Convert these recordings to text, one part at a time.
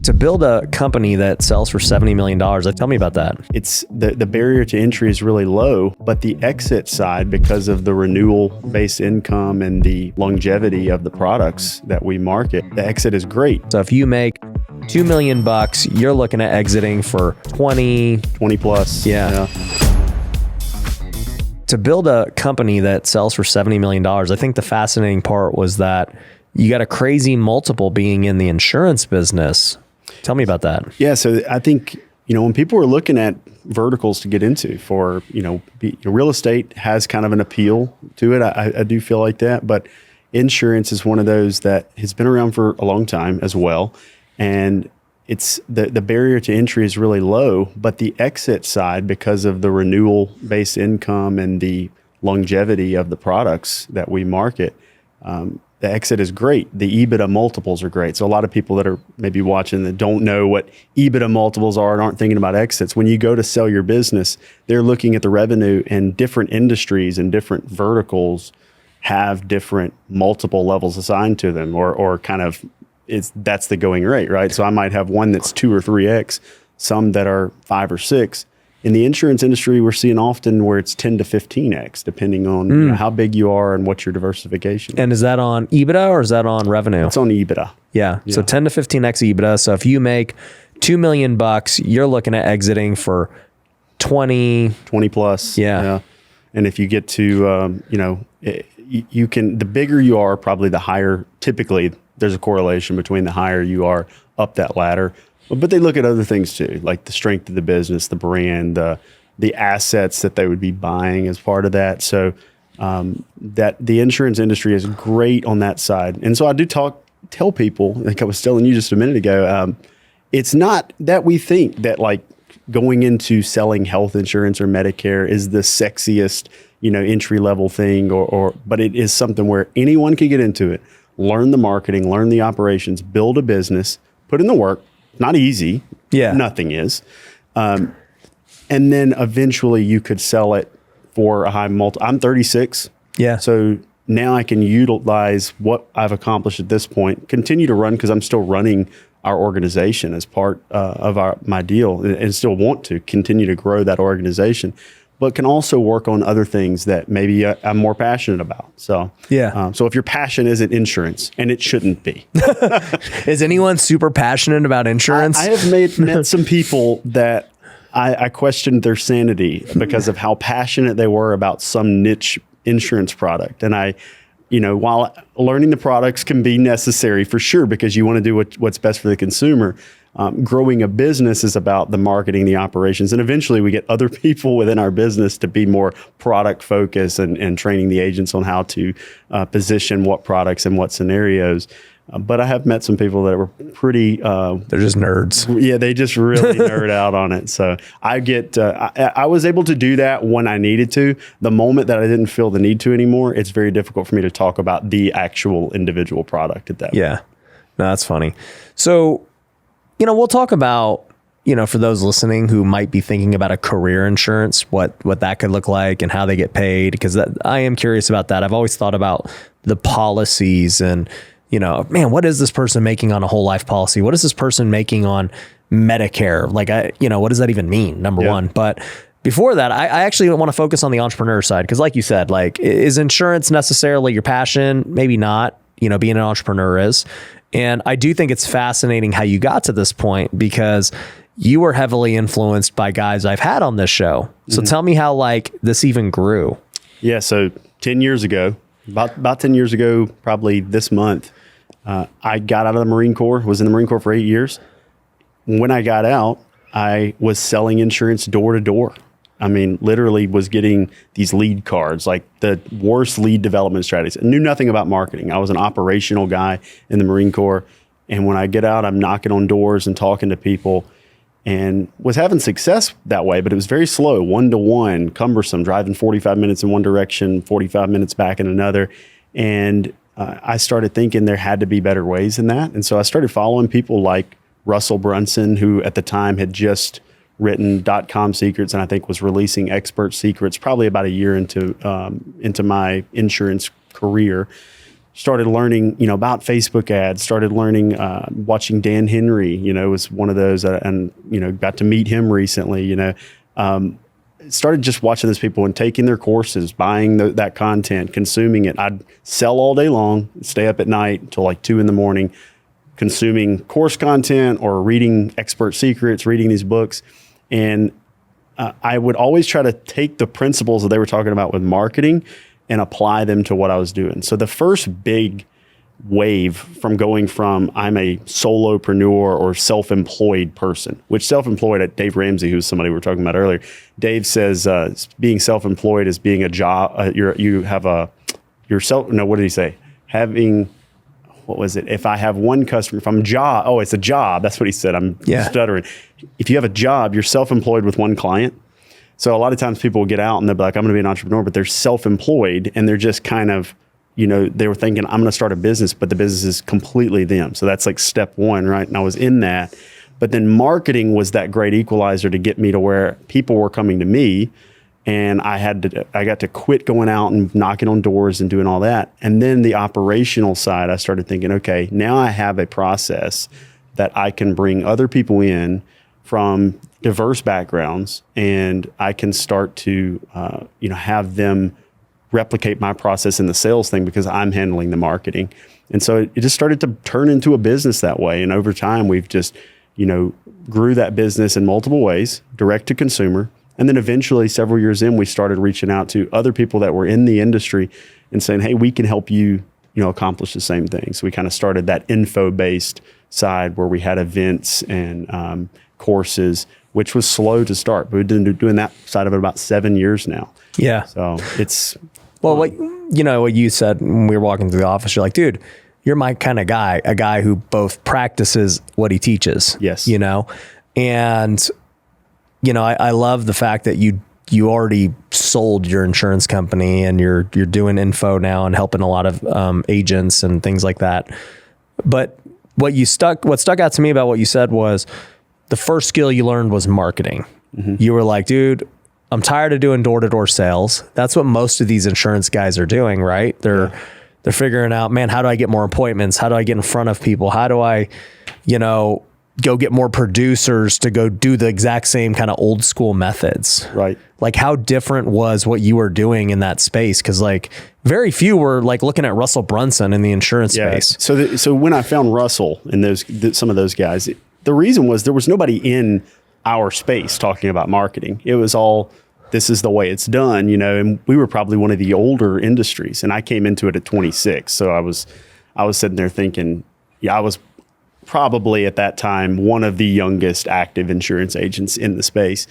To build a company that sells for $70 million, tell me about that. It's the barrier to entry is really low, but the exit side, because of the renewal-based income and the longevity of the products that we market, the exit is great. So if you make $2 million, you're looking at exiting for 20 plus. Yeah. To build a company that sells for $70 million, I think the fascinating part was that you got a crazy multiple being in the insurance business. Tell me about that. Yeah. So I think, when people are looking at verticals to get into for, real estate has kind of an appeal to it. I do feel like that, but insurance is one of those that has been around for a long time as well. And it's the barrier to entry is really low, but the exit side, because of the renewal based income and the longevity of the products that we market, the exit is great. The EBITDA multiples are great. So a lot of people that are maybe watching that don't know what EBITDA multiples are and aren't thinking about exits. When you go to sell your business, they're looking at the revenue, and different industries and different verticals have different multiple levels assigned to them, or kind of that's the going rate, right? So I might have one that's 2 or 3x, some that are 5 or 6. In the insurance industry, we're seeing often where it's 10 to 15x, depending on how big you are and what your diversification. And is that on EBITDA or is that on revenue? It's on EBITDA. Yeah. So 10 to 15x EBITDA. So if you make $2 million, you're looking at exiting for 20 plus. Yeah. And if you get to, you can, the bigger you are, probably the higher, typically there's a correlation between the higher you are up that ladder. But they look at other things too, like the strength of the business, the brand, the assets that they would be buying as part of that. So that the insurance industry is great on that side. And so I do tell people, like I was telling you just a minute ago, it's not that we think that like going into selling health insurance or Medicare is the sexiest, entry level thing, but it is something where anyone can get into it, learn the marketing, learn the operations, build a business, put in the work. Not easy. Yeah. Nothing is. And then eventually you could sell it for a high multiple. I'm 36. Yeah. So now I can utilize what I've accomplished at this point, continue to run, because I'm still running our organization as part of my deal, and still want to continue to grow that organization, but can also work on other things that maybe I'm more passionate about. So, so if your passion isn't insurance, and it shouldn't be. Is anyone super passionate about insurance? I have met some people that I questioned their sanity because of how passionate they were about some niche insurance product. And while learning the products can be necessary for sure, because you want to do what's best for the consumer, growing a business is about the marketing, the operations, and eventually we get other people within our business to be more product focused and training the agents on how to position what products and what scenarios. But I have met some people that were pretty... they're just nerds. Yeah, they just really nerd out on it. So I was able to do that when I needed to. The moment that I didn't feel the need to anymore, it's very difficult for me to talk about the actual individual product at that point. Yeah, no, that's funny. So... we'll talk about, for those listening who might be thinking about a career insurance, what that could look like and how they get paid, because I am curious about that. I've always thought about the policies and, man, what is this person making on a whole life policy? What is this person making on Medicare? Like, what does that even mean? Number one. But before that, I actually want to focus on the entrepreneur side, because like you said, like, is insurance necessarily your passion? Maybe not, being an entrepreneur is. And I do think it's fascinating how you got to this point, because you were heavily influenced by guys I've had on this show. So tell me how this even grew. Yeah. So 10 years ago, about 10 years ago, probably this month, I got out of the Marine Corps, was in the Marine Corps for 8 years. When I got out, I was selling insurance door to door. I mean, literally was getting these lead cards, like the worst lead development strategies. I knew nothing about marketing. I was an operational guy in the Marine Corps. And when I get out, I'm knocking on doors and talking to people, and was having success that way, but it was very slow, one-to-one, cumbersome, driving 45 minutes in one direction, 45 minutes back in another. And I started thinking there had to be better ways than that. And so I started following people like Russell Brunson, who at the time had just written .com Secrets, and I think was releasing Expert Secrets probably about a year into my insurance career. started learning, about Facebook ads, started learning, watching Dan Henry, was one of those, and, got to meet him recently, started just watching those people and taking their courses, buying that content, consuming it. I'd sell all day long, stay up at night until like 2 a.m, consuming course content or reading expert secrets, reading these books. And I would always try to take the principles that they were talking about with marketing and apply them to what I was doing. So the first big wave from going from I'm a solopreneur or self-employed person, which self-employed at Dave Ramsey, who's somebody we were talking about earlier, Dave says being self-employed is being a job. What did he say? What was it? If I have one customer, it's a job. That's what he said. I'm stuttering. If you have a job, you're self-employed with one client. So a lot of times people will get out and they'll be like, I'm going to be an entrepreneur, but they're self-employed and they're just kind of, they were thinking, I'm going to start a business, but the business is completely them. So that's like step one, right? And I was in that. But then marketing was that great equalizer to get me to where people were coming to me. And I got to quit going out and knocking on doors and doing all that. And then the operational side, I started thinking, okay, now I have a process that I can bring other people in from diverse backgrounds, and I can start to, have them replicate my process in the sales thing because I'm handling the marketing. And so it just started to turn into a business that way. And over time, we've just, grew that business in multiple ways, direct to consumer. And then eventually, several years in, we started reaching out to other people that were in the industry and saying, hey, we can help you, accomplish the same thing. So we kind of started that info-based side where we had events and courses, which was slow to start. But we've been doing that side of it about 7 years now. Yeah. So it's... Well, what you said when we were walking through the office, you're like, dude, you're my kind of guy, a guy who both practices what he teaches. Yes. And... I love the fact that you already sold your insurance company and you're doing info now and helping a lot of agents and things like that. But what stuck out to me about what you said was the first skill you learned was marketing. Mm-hmm. You were like, dude, I'm tired of doing door-to-door sales. That's what most of these insurance guys are doing, right? They're figuring out, man, how do I get more appointments? How do I get in front of people? How do I, go get more producers to go do the exact same kind of old school methods. Right. Like how different was what you were doing in that space? Cause like very few were like looking at Russell Brunson in the insurance space. So when I found Russell and some of those guys, the reason was there was nobody in our space talking about marketing. It was all, this is the way it's done, and we were probably one of the older industries, and I came into it at 26. So I was sitting there thinking, I was probably at that time one of the youngest active insurance agents in the space.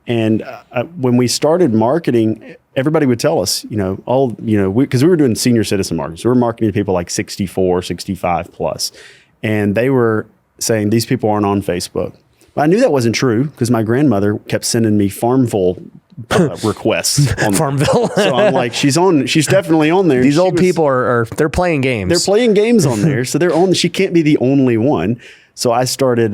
And when we started marketing, everybody would tell us, because we were doing senior citizen marketing. So we were marketing to people like 64, 65 plus. And they were saying, these people aren't on Facebook. But I knew that wasn't true because my grandmother kept sending me Farmville requests on Farmville. So I'm like, she's definitely on there. These old people they're playing games. They're playing games on there. So they're on, she can't be the only one. So I started,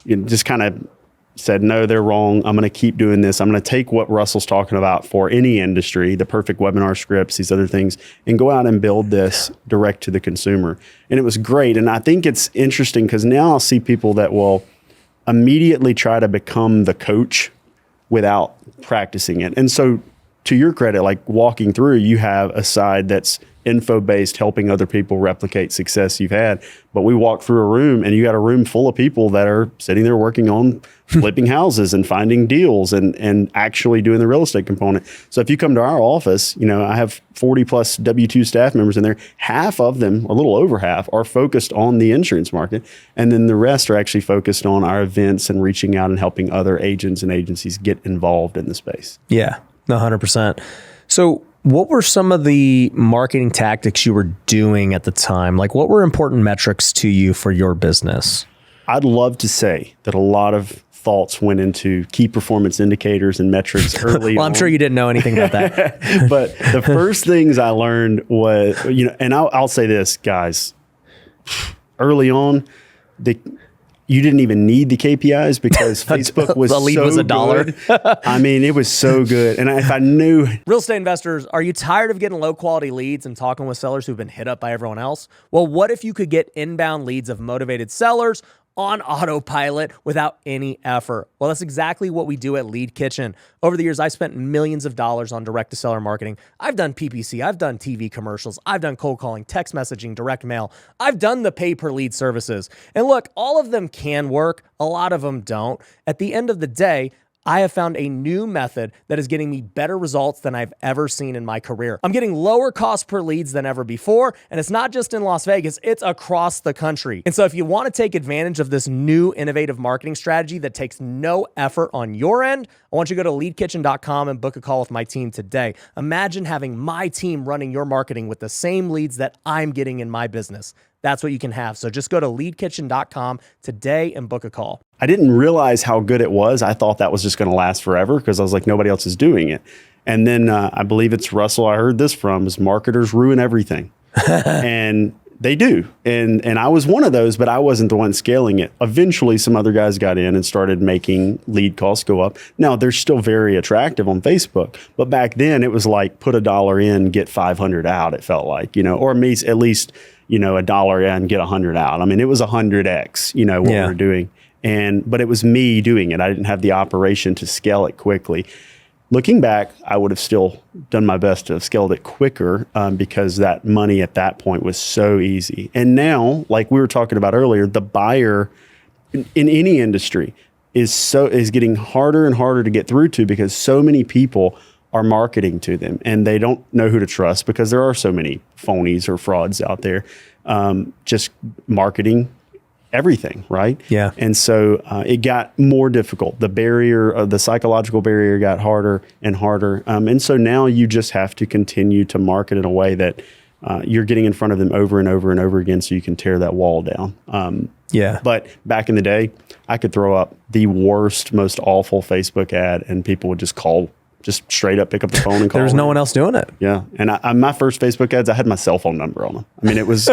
just kind of said, no, they're wrong. I'm going to keep doing this. I'm going to take what Russell's talking about for any industry, the perfect webinar scripts, these other things, and go out and build this direct to the consumer. And it was great. And I think it's interesting because now I'll see people that will immediately try to become the coach without practicing it. And so to your credit, like walking through, you have a side that's info-based, helping other people replicate success you've had. But we walk through a room and you got a room full of people that are sitting there working on flipping houses and finding deals and actually doing the real estate component. So if you come to our office, I have 40 plus W-2 staff members in there. Half of them, a little over half, are focused on the insurance market. And then the rest are actually focused on our events and reaching out and helping other agents and agencies get involved in the space. Yeah, 100%. So what were some of the marketing tactics you were doing at the time? Like what were important metrics to you for your business? I'd love to say that a lot of thoughts went into key performance indicators and metrics early Well, I'm sure you didn't know anything about that. But the first things I learned was, and I'll say this, guys, early on, you didn't even need the KPIs because Facebook was the lead so was $1. good. I mean, it was so good. And if I knew... Real estate investors, are you tired of getting low quality leads and talking with sellers who've been hit up by everyone else? Well, what if you could get inbound leads of motivated sellers on autopilot without any effort? Well, that's exactly what we do at Lead Kitchen. Over the years, I've spent millions of dollars on direct-to-seller marketing. I've done PPC, I've done TV commercials, I've done cold calling, text messaging, direct mail. I've done the pay-per-lead services. And look, all of them can work. A lot of them don't. At the end of the day, I have found a new method that is getting me better results than I've ever seen in my career. I'm getting lower cost per leads than ever before, and it's not just in Las Vegas, it's across the country. And so if you want to take advantage of this new innovative marketing strategy that takes no effort on your end, I want you to go to leadkitchen.com and book a call with my team today. Imagine having my team running your marketing with the same leads that I'm getting in my business. That's what you can have. So just go to leadkitchen.com today and book a call. I didn't realize how good it was. I thought that was just going to last forever because I was like, nobody else is doing it. And then I believe it's Russell I heard this from, is marketers ruin everything. And they do. And I was one of those, but I wasn't the one scaling it. Eventually, some other guys got in and started making lead costs go up. Now, they're still very attractive on Facebook. But back then, it was like put $1 in, get 500 out, it felt like, or at least, $1 in, get 100 out. I mean, it was 100x, what we were doing. But it was me doing it. I didn't have the operation to scale it quickly. Looking back, I would have still done my best to have scaled it quicker because that money at that point was so easy. And now, like we were talking about earlier, the buyer in any industry is getting harder and harder to get through to because so many people are marketing to them and they don't know who to trust because there are so many phonies or frauds out there just marketing everything, right? Yeah. And so it got more difficult. The barrier, the psychological barrier got harder and harder. And so now you just have to continue to market in a way that you're getting in front of them over and over and over again so you can tear that wall down. But back in the day, I could throw up the worst, most awful Facebook ad and people would just straight up pick up the phone and call. There's no one else doing it. Yeah. And my first Facebook ads, I had my cell phone number on them. I mean, it was,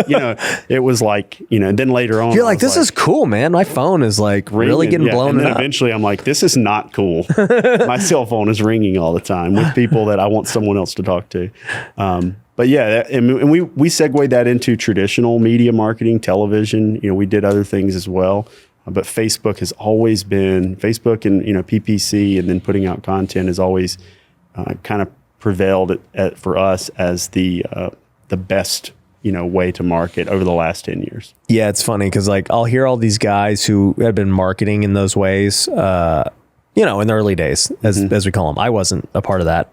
it was like, and then later on. You're like, this is cool, man. My phone is like really getting blown and then up. Eventually I'm like, this is not cool. My cell phone is ringing all the time with people that I want someone else to talk to. But yeah, and we segued that into traditional media marketing, television. We did other things as well. But Facebook has always been, Facebook and PPC and then putting out content has always kind of prevailed for us as the best way to market over the last 10 years. Yeah, it's funny because like I'll hear all these guys who have been marketing in those ways, in the early days, as we call them. I wasn't a part of that.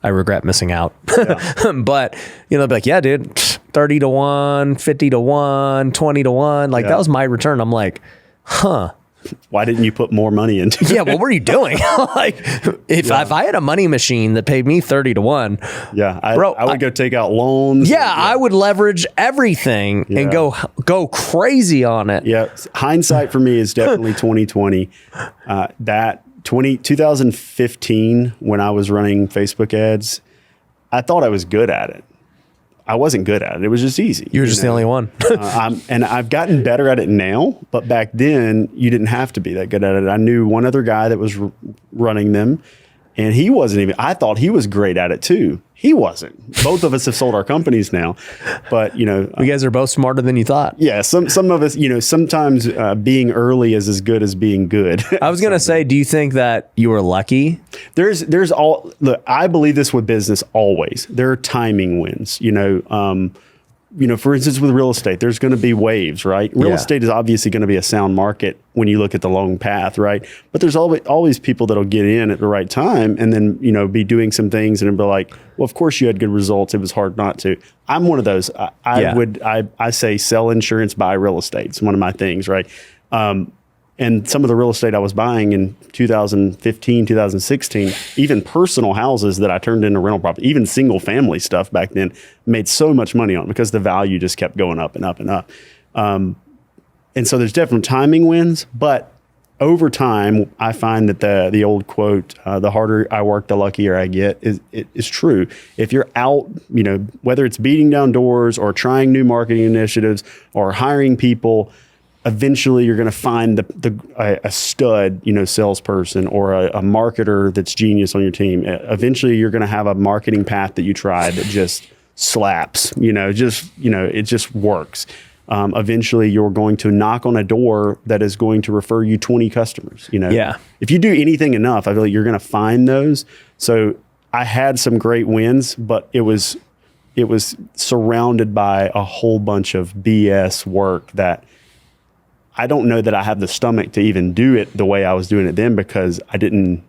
I regret missing out. Yeah. But they'll be like, yeah, dude, 30 to 1, 50 to 1, 20 to 1. Like that was my return. I'm like, huh. Why didn't you put more money into it? Yeah, what were you doing? Like, if I had a money machine that paid me 30 to 1, I would go take out loans. Yeah, I would leverage everything and go crazy on it. Yeah, hindsight for me is definitely 2020. 2015, when I was running Facebook ads, I thought I was good at it. I wasn't good at it. It was just easy. You were just the only one. And I've gotten better at it now, but back then you didn't have to be that good at it. I knew one other guy that was running them and he wasn't even, I thought he was great at it too. He wasn't. Both of us have sold our companies now, but you guys are both smarter than you thought. Yeah. Some of us, sometimes being early is as good as being good. I was going to say, do you think that you were lucky? Look, I believe this with business always. There are timing wins, for instance, with real estate, there's going to be waves, right? Real estate is obviously going to be a sound market when you look at the long path, right? But there's always people that'll get in at the right time and then, be doing some things and be like, well, of course you had good results. It was hard not to. I'm one of those. I say sell insurance, buy real estate. It's one of my things, right? And some of the real estate I was buying in 2015, 2016, even personal houses that I turned into rental property, even single family stuff back then, made so much money on it because the value just kept going up and up and up. And so there's definitely timing wins, but over time, I find that the old quote, the harder I work, the luckier I get, is true. If you're out, whether it's beating down doors or trying new marketing initiatives or hiring people, eventually you're going to find a stud, salesperson or a marketer that's genius on your team. Eventually you're going to have a marketing path that you try that just slaps, it just works. Eventually you're going to knock on a door that is going to refer you 20 customers, Yeah. If you do anything enough, I feel like you're going to find those. So I had some great wins, but it was surrounded by a whole bunch of BS work that I don't know that I have the stomach to even do it the way I was doing it then, because I didn't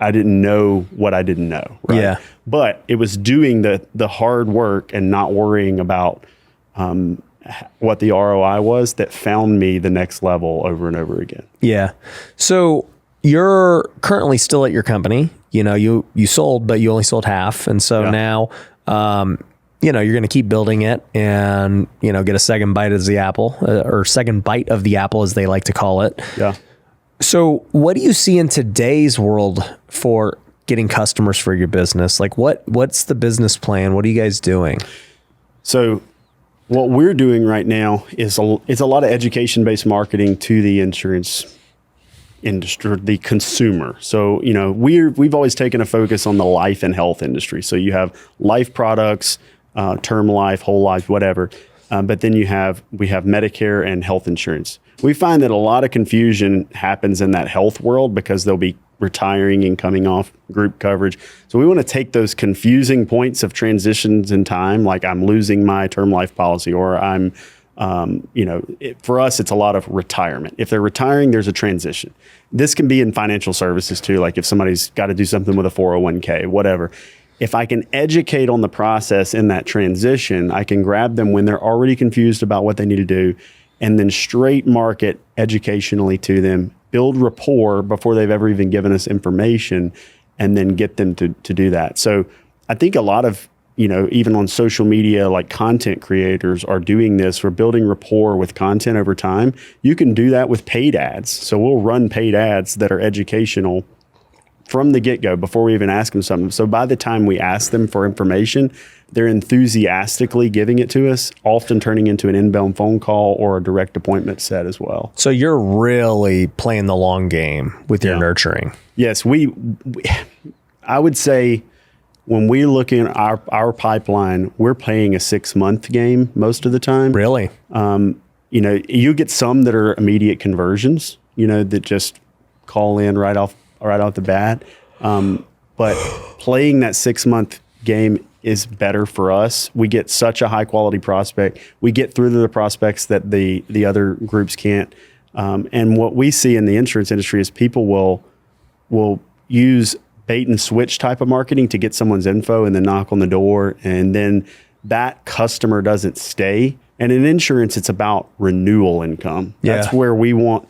know what I didn't know. Right? Yeah. But it was doing the hard work and not worrying about what the ROI was that found me the next level over and over again. Yeah. So you're currently still at your company. You sold, but you only sold half. And so now, you're going to keep building it and, get a second bite of the apple, or second bite of the apple, as they like to call it. Yeah. So what do you see in today's world for getting customers for your business? Like what's the business plan? What are you guys doing? So what we're doing right now is a lot of education-based marketing to the insurance industry, the consumer. So, we've always taken a focus on the life and health industry. So you have life products, term life, whole life, whatever. But then we have Medicare and health insurance. We find that a lot of confusion happens in that health world because they'll be retiring and coming off group coverage. So we want to take those confusing points of transitions in time, like I'm losing my term life policy, or I'm, for us, it's a lot of retirement. If they're retiring, there's a transition. This can be in financial services too, like if somebody's got to do something with a 401k, whatever. If I can educate on the process in that transition, I can grab them when they're already confused about what they need to do, and then straight market educationally to them, build rapport before they've ever even given us information, and then get them to do that. So I think a lot of, even on social media, like content creators are doing this. We're building rapport with content over time. You can do that with paid ads. So we'll run paid ads that are educational from the get-go before we even ask them something. So by the time we ask them for information, they're enthusiastically giving it to us, often turning into an inbound phone call or a direct appointment set as well. So you're really playing the long game with your nurturing. Yes, I would say when we look in our pipeline, we're playing a 6-month game most of the time. Really? You get some that are immediate conversions, that just call in right off the bat. But playing that 6-month game is better for us. We get such a high quality prospect. We get through to the prospects that the other groups can't. And what we see in the insurance industry is people will use bait and switch type of marketing to get someone's info and then knock on the door. And then that customer doesn't stay. And in insurance, it's about renewal income. That's where we want,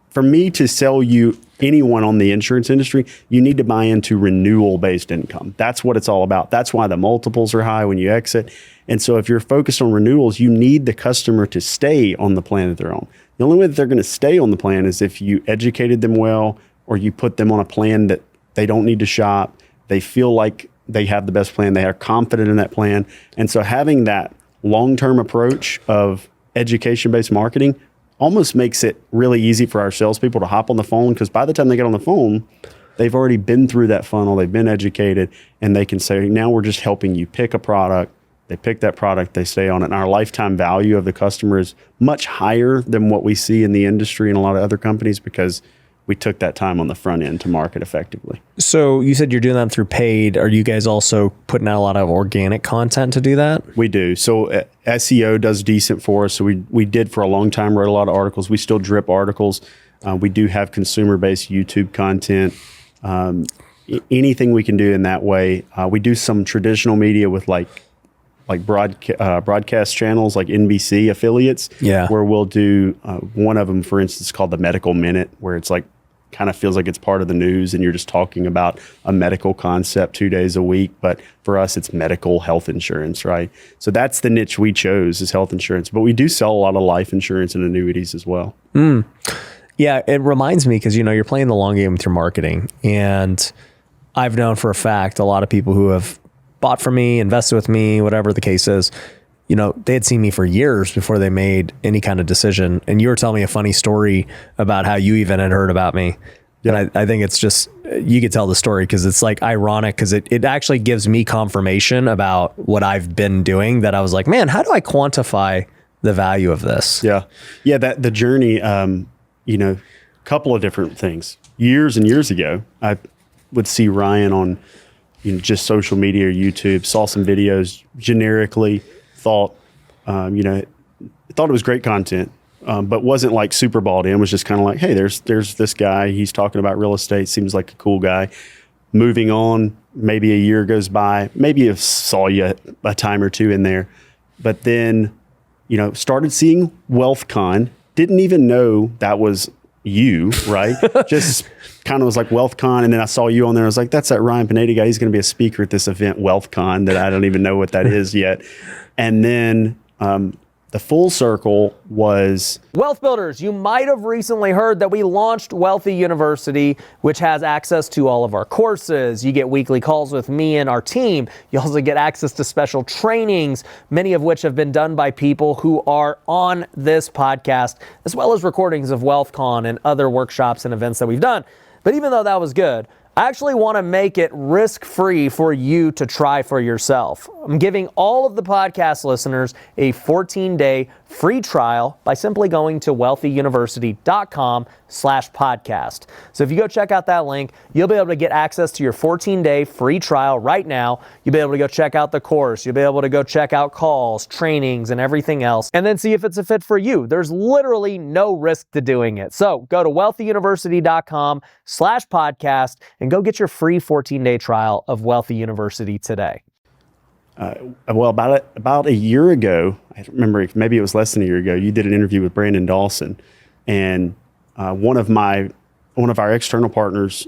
for me to sell you anyone on the insurance industry, you need to buy into renewal based income. That's what it's all about. That's why the multiples are high when you exit. And so if you're focused on renewals, you need the customer to stay on the plan that they're on. The only way that they're going to stay on the plan is if you educated them well, or you put them on a plan that they don't need to shop. They feel like they have the best plan. They are confident in that plan. And so having that long-term approach of education-based marketing almost makes it really easy for our salespeople to hop on the phone, because by the time they get on the phone, they've already been through that funnel, they've been educated, and they can say, now we're just helping you pick a product. They pick that product, they stay on it. And our lifetime value of the customer is much higher than what we see in the industry and a lot of other companies, because we took that time on the front end to market effectively. So you said you're doing that through paid. Are you guys also putting out a lot of organic content to do that? We do. So SEO does decent for us. So we did for a long time, wrote a lot of articles. We still drip articles. We do have consumer-based YouTube content. Anything we can do in that way. We do some traditional media with like broadcast channels like NBC affiliates, where we'll do one of them, for instance, called the Medical Minute, where it's like kind of feels like it's part of the news and you're just talking about a medical concept 2 days a week. But for us, it's medical health insurance, right? So that's the niche we chose, is health insurance. But we do sell a lot of life insurance and annuities as well. Yeah, it reminds me, because you're playing the long game with your marketing, and I've known for a fact a lot of people who have bought from me, invested with me, whatever the case is, they had seen me for years before they made any kind of decision. And you were telling me a funny story about how you even had heard about me. Yeah. And I think it's just, you could tell the story because it's like ironic because it actually gives me confirmation about what I've been doing, that I was like, man, how do I quantify the value of this? Yeah. Yeah. That the journey, couple of different things. Years and years ago, I would see Ryan on, just social media or YouTube, saw some videos, generically thought it was great content, but wasn't like super bought in. Was just kind of like, hey, there's this guy. He's talking about real estate. Seems like a cool guy. Moving on, maybe a year goes by. Maybe I saw you a time or two in there, but then, started seeing WealthCon. Didn't even know that was you, right? Just kind of was like WealthCon, and then I saw you on there. I was like, that's that Ryan Pineda guy. He's going to be a speaker at this event, WealthCon, that I don't even know what that is yet. And then the full circle was... Wealth Builders, you might have recently heard that we launched Wealthy University, which has access to all of our courses. You get weekly calls with me and our team. You also get access to special trainings, many of which have been done by people who are on this podcast, as well as recordings of WealthCon and other workshops and events that we've done. But even though that was good, I actually want to make it risk-free for you to try for yourself. I'm giving all of the podcast listeners a 14-day free trial by simply going to wealthyuniversity.com/podcast. So if you go check out that link, you'll be able to get access to your 14-day free trial right now. You'll be able to go check out the course. You'll be able to go check out calls, trainings, and everything else, and then see if it's a fit for you. There's literally no risk to doing it. So go to wealthyuniversity.com/podcast and go get your free 14-day trial of Wealthy University today. Well, about a year ago, I don't remember, maybe it was less than a year ago, you did an interview with Brandon Dawson, and one of our external partners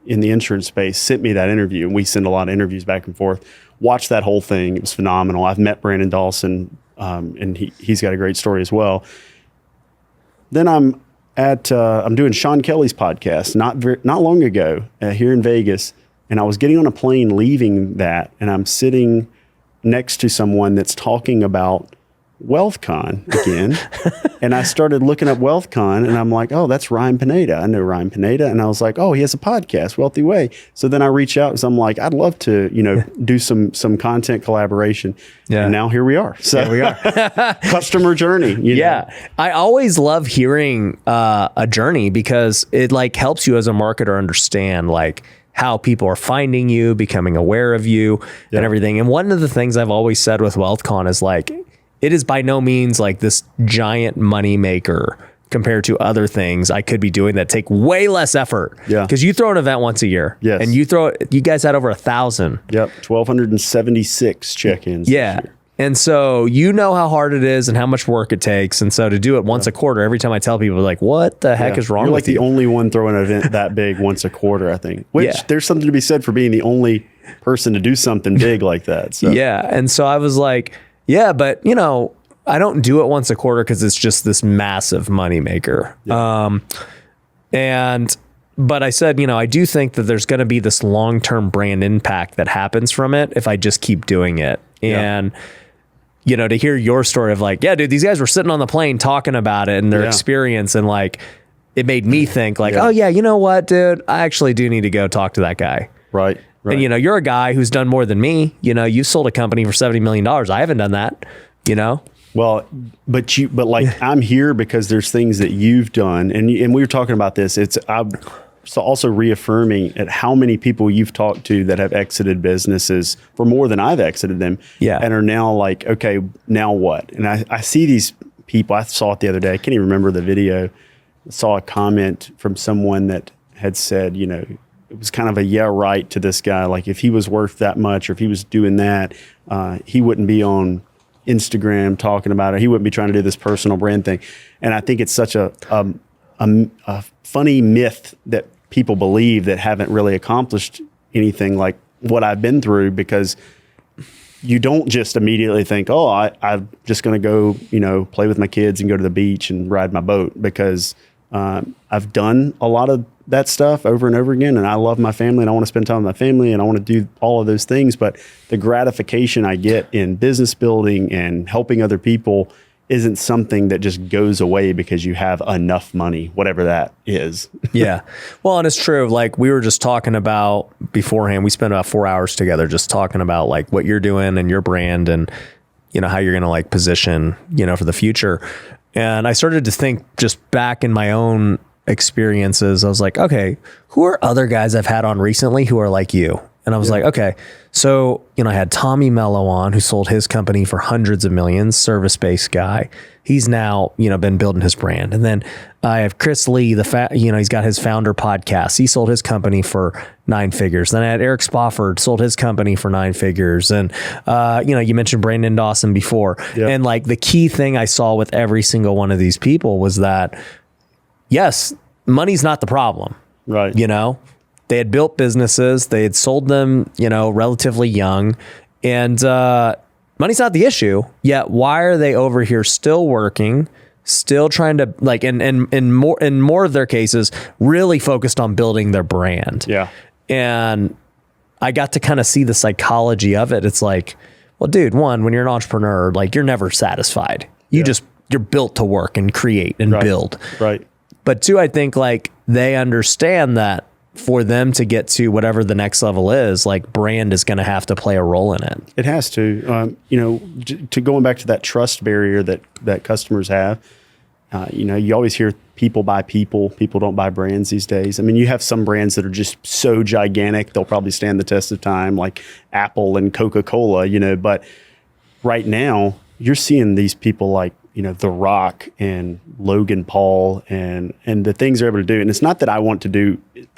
in the insurance space sent me that interview, and we send a lot of interviews back and forth. Watched that whole thing; it was phenomenal. I've met Brandon Dawson, and he's got a great story as well. Then I'm doing Sean Kelly's podcast not long ago here in Vegas, and I was getting on a plane leaving that, and I'm sitting next to someone that's talking about WealthCon again. And I started looking up WealthCon, and I'm like, oh, that's Ryan Pineda. I know Ryan Pineda. And I was like, oh, he has a podcast, Wealthy Way. So then I reach out because I'm like, I'd love to, do some content collaboration. Yeah. And now here we are. So we are. Customer journey. Yeah. I always love hearing a journey because it helps you as a marketer understand how people are finding you, becoming aware of you, and everything. And one of the things I've always said with WealthCon is it is by no means this giant money maker compared to other things I could be doing that take way less effort. Yeah. Because you throw an event once a year. Yes. And you guys had over 1,000. Yep. 1,276 check-ins. Yeah. And so how hard it is and how much work it takes. And so to do it once a quarter, every time I tell people, what the heck is wrong with you? You're the only one throwing an event that big once a quarter, I think. Which there's something to be said for being the only person to do something big like that. So. Yeah. And so I was like, yeah, but I don't do it once a quarter because it's just this massive money maker. Yeah. But I said, I do think that there's going to be this long-term brand impact that happens from it if I just keep doing it. And to hear your story of yeah, dude, these guys were sitting on the plane talking about it and their experience, and it made me think oh yeah, you know what, dude, I actually do need to go talk to that guy. Right. And you're a guy who's done more than me. You sold a company for $70 million. I haven't done that, Well, but I'm here because there's things that you've done, and we were talking about this. So also reaffirming at how many people you've talked to that have exited businesses for more than I've exited them, and are now okay, now what? And I see these people. I saw it the other day. I can't even remember the video. I saw a comment from someone that had said, it was kind of a right to this guy. If he was worth that much, or if he was doing that, he wouldn't be on Instagram talking about it. He wouldn't be trying to do this personal brand thing. And I think it's such a funny myth that people believe that haven't really accomplished anything like what I've been through, because you don't just immediately think, I'm just going to go, play with my kids and go to the beach and ride my boat because I've done a lot of that stuff over and over again, and I love my family and I want to spend time with my family and I want to do all of those things. But the gratification I get in business building and helping other people isn't something that just goes away because you have enough money, whatever that is. Yeah. Well, and it's true. Like we were just talking about beforehand, we spent about 4 hours together just talking about like what you're doing and your brand and, you know, how you're going to like position, you know, for the future. And I started to think just back in my own experiences. I was like, okay, who are other guys I've had on recently who are like you? And I was like, okay, so, you know, I had Tommy Mello on who sold his company for hundreds of millions, service-based guy. He's now, you know, been building his brand. And then I have Chris Lee, you know, he's got his founder podcast. He sold his company for 9 figures. Then I had Eric Spofford, sold his company for 9 figures. And, you know, you mentioned Brandon Dawson before. Yep. And like the key thing I saw with every single one of these people was that, yes, money's not the problem. Right. You know, they had built businesses, they had sold them, you know, relatively young, and money's not the issue. Yet, why are they over here still working, still trying to like, and more of their cases, really focused on building their brand? Yeah. And I got to kind of see the psychology of it. It's like, well, dude, one, when you're an entrepreneur, like you're never satisfied. You're built to work and create and build. Right. But two, I think like they understand that for them to get to whatever the next level is, like brand is going to have to play a role in it. It has to, you know, to going back to that trust barrier that customers have, you know, you always hear people buy people don't buy brands these days. I mean, you have some brands that are just so gigantic, they'll probably stand the test of time, like Apple and Coca-Cola, you know, but right now you're seeing these people like, you know, The Rock and Logan Paul and the things they're able to do. And it's not that I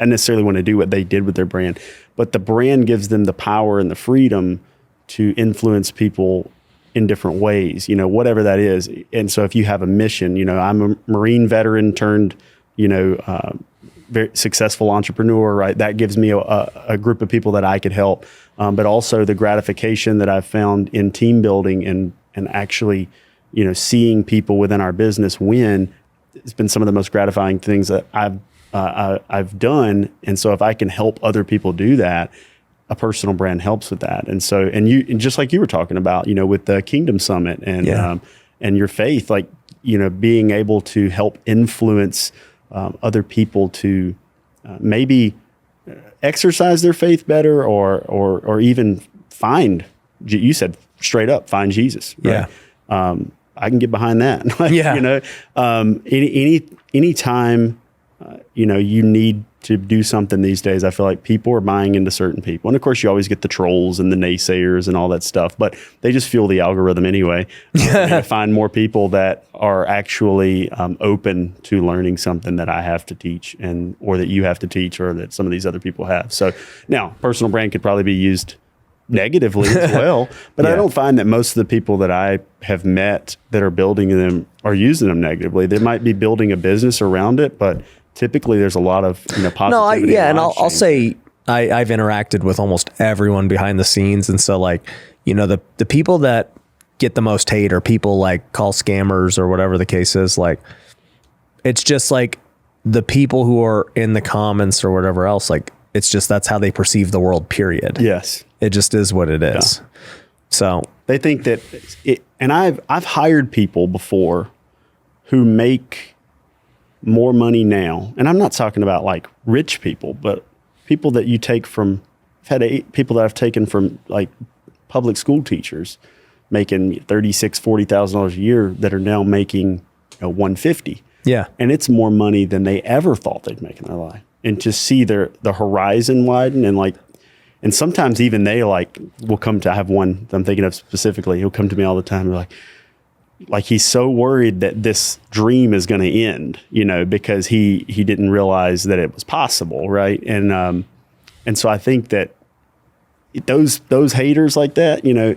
necessarily want to do what they did with their brand, but the brand gives them the power and the freedom to influence people in different ways, you know, whatever that is. And so if you have a mission, you know, I'm a Marine veteran turned, you know, very successful entrepreneur, right? That gives me a group of people that I could help. But also the gratification that I've found in team building and actually, you know, seeing people within our business win has been some of the most gratifying things that I've done. And so if I can help other people do that, a personal brand helps with that. And so, and just like you were talking about, you know, with the Kingdom Summit and your faith, like, you know, being able to help influence other people to maybe exercise their faith better or even find, you said straight up, find Jesus. Right? Yeah. I can get behind that. Like, you know, any time, you know, you need to do something these days, I feel like people are buying into certain people. And of course, you always get the trolls and the naysayers and all that stuff, but they just fuel the algorithm anyway. I find more people that are actually open to learning something that I have to teach or that you have to teach or that some of these other people have. So now personal brand could probably be used negatively as well, but I don't find that most of the people that I have met that are building them are using them negatively. They might be building a business around it, but typically there's a lot of, you know, positivity. And I'll say I've interacted with almost everyone behind the scenes, and so like, you know, the people that get the most hate or people like call scammers or whatever the case is, like it's just like the people who are in the comments or whatever else, like it's just that's how they perceive the world, period. Yes. It just is what it is. Yeah. So they think that and I've hired people before who make more money now. And I'm not talking about like rich people, but people that you take from, I've had people that I've taken from like public school teachers making $40,000 a year that are now making $150,000. Yeah. And it's more money than they ever thought they'd make in their life. And to see the horizon widen and sometimes even they like will come to, I have one that I'm thinking of specifically, he'll come to me all the time and like he's so worried that this dream is going to end, you know, because he didn't realize that it was possible. Right. And so I think that those haters like that, you know,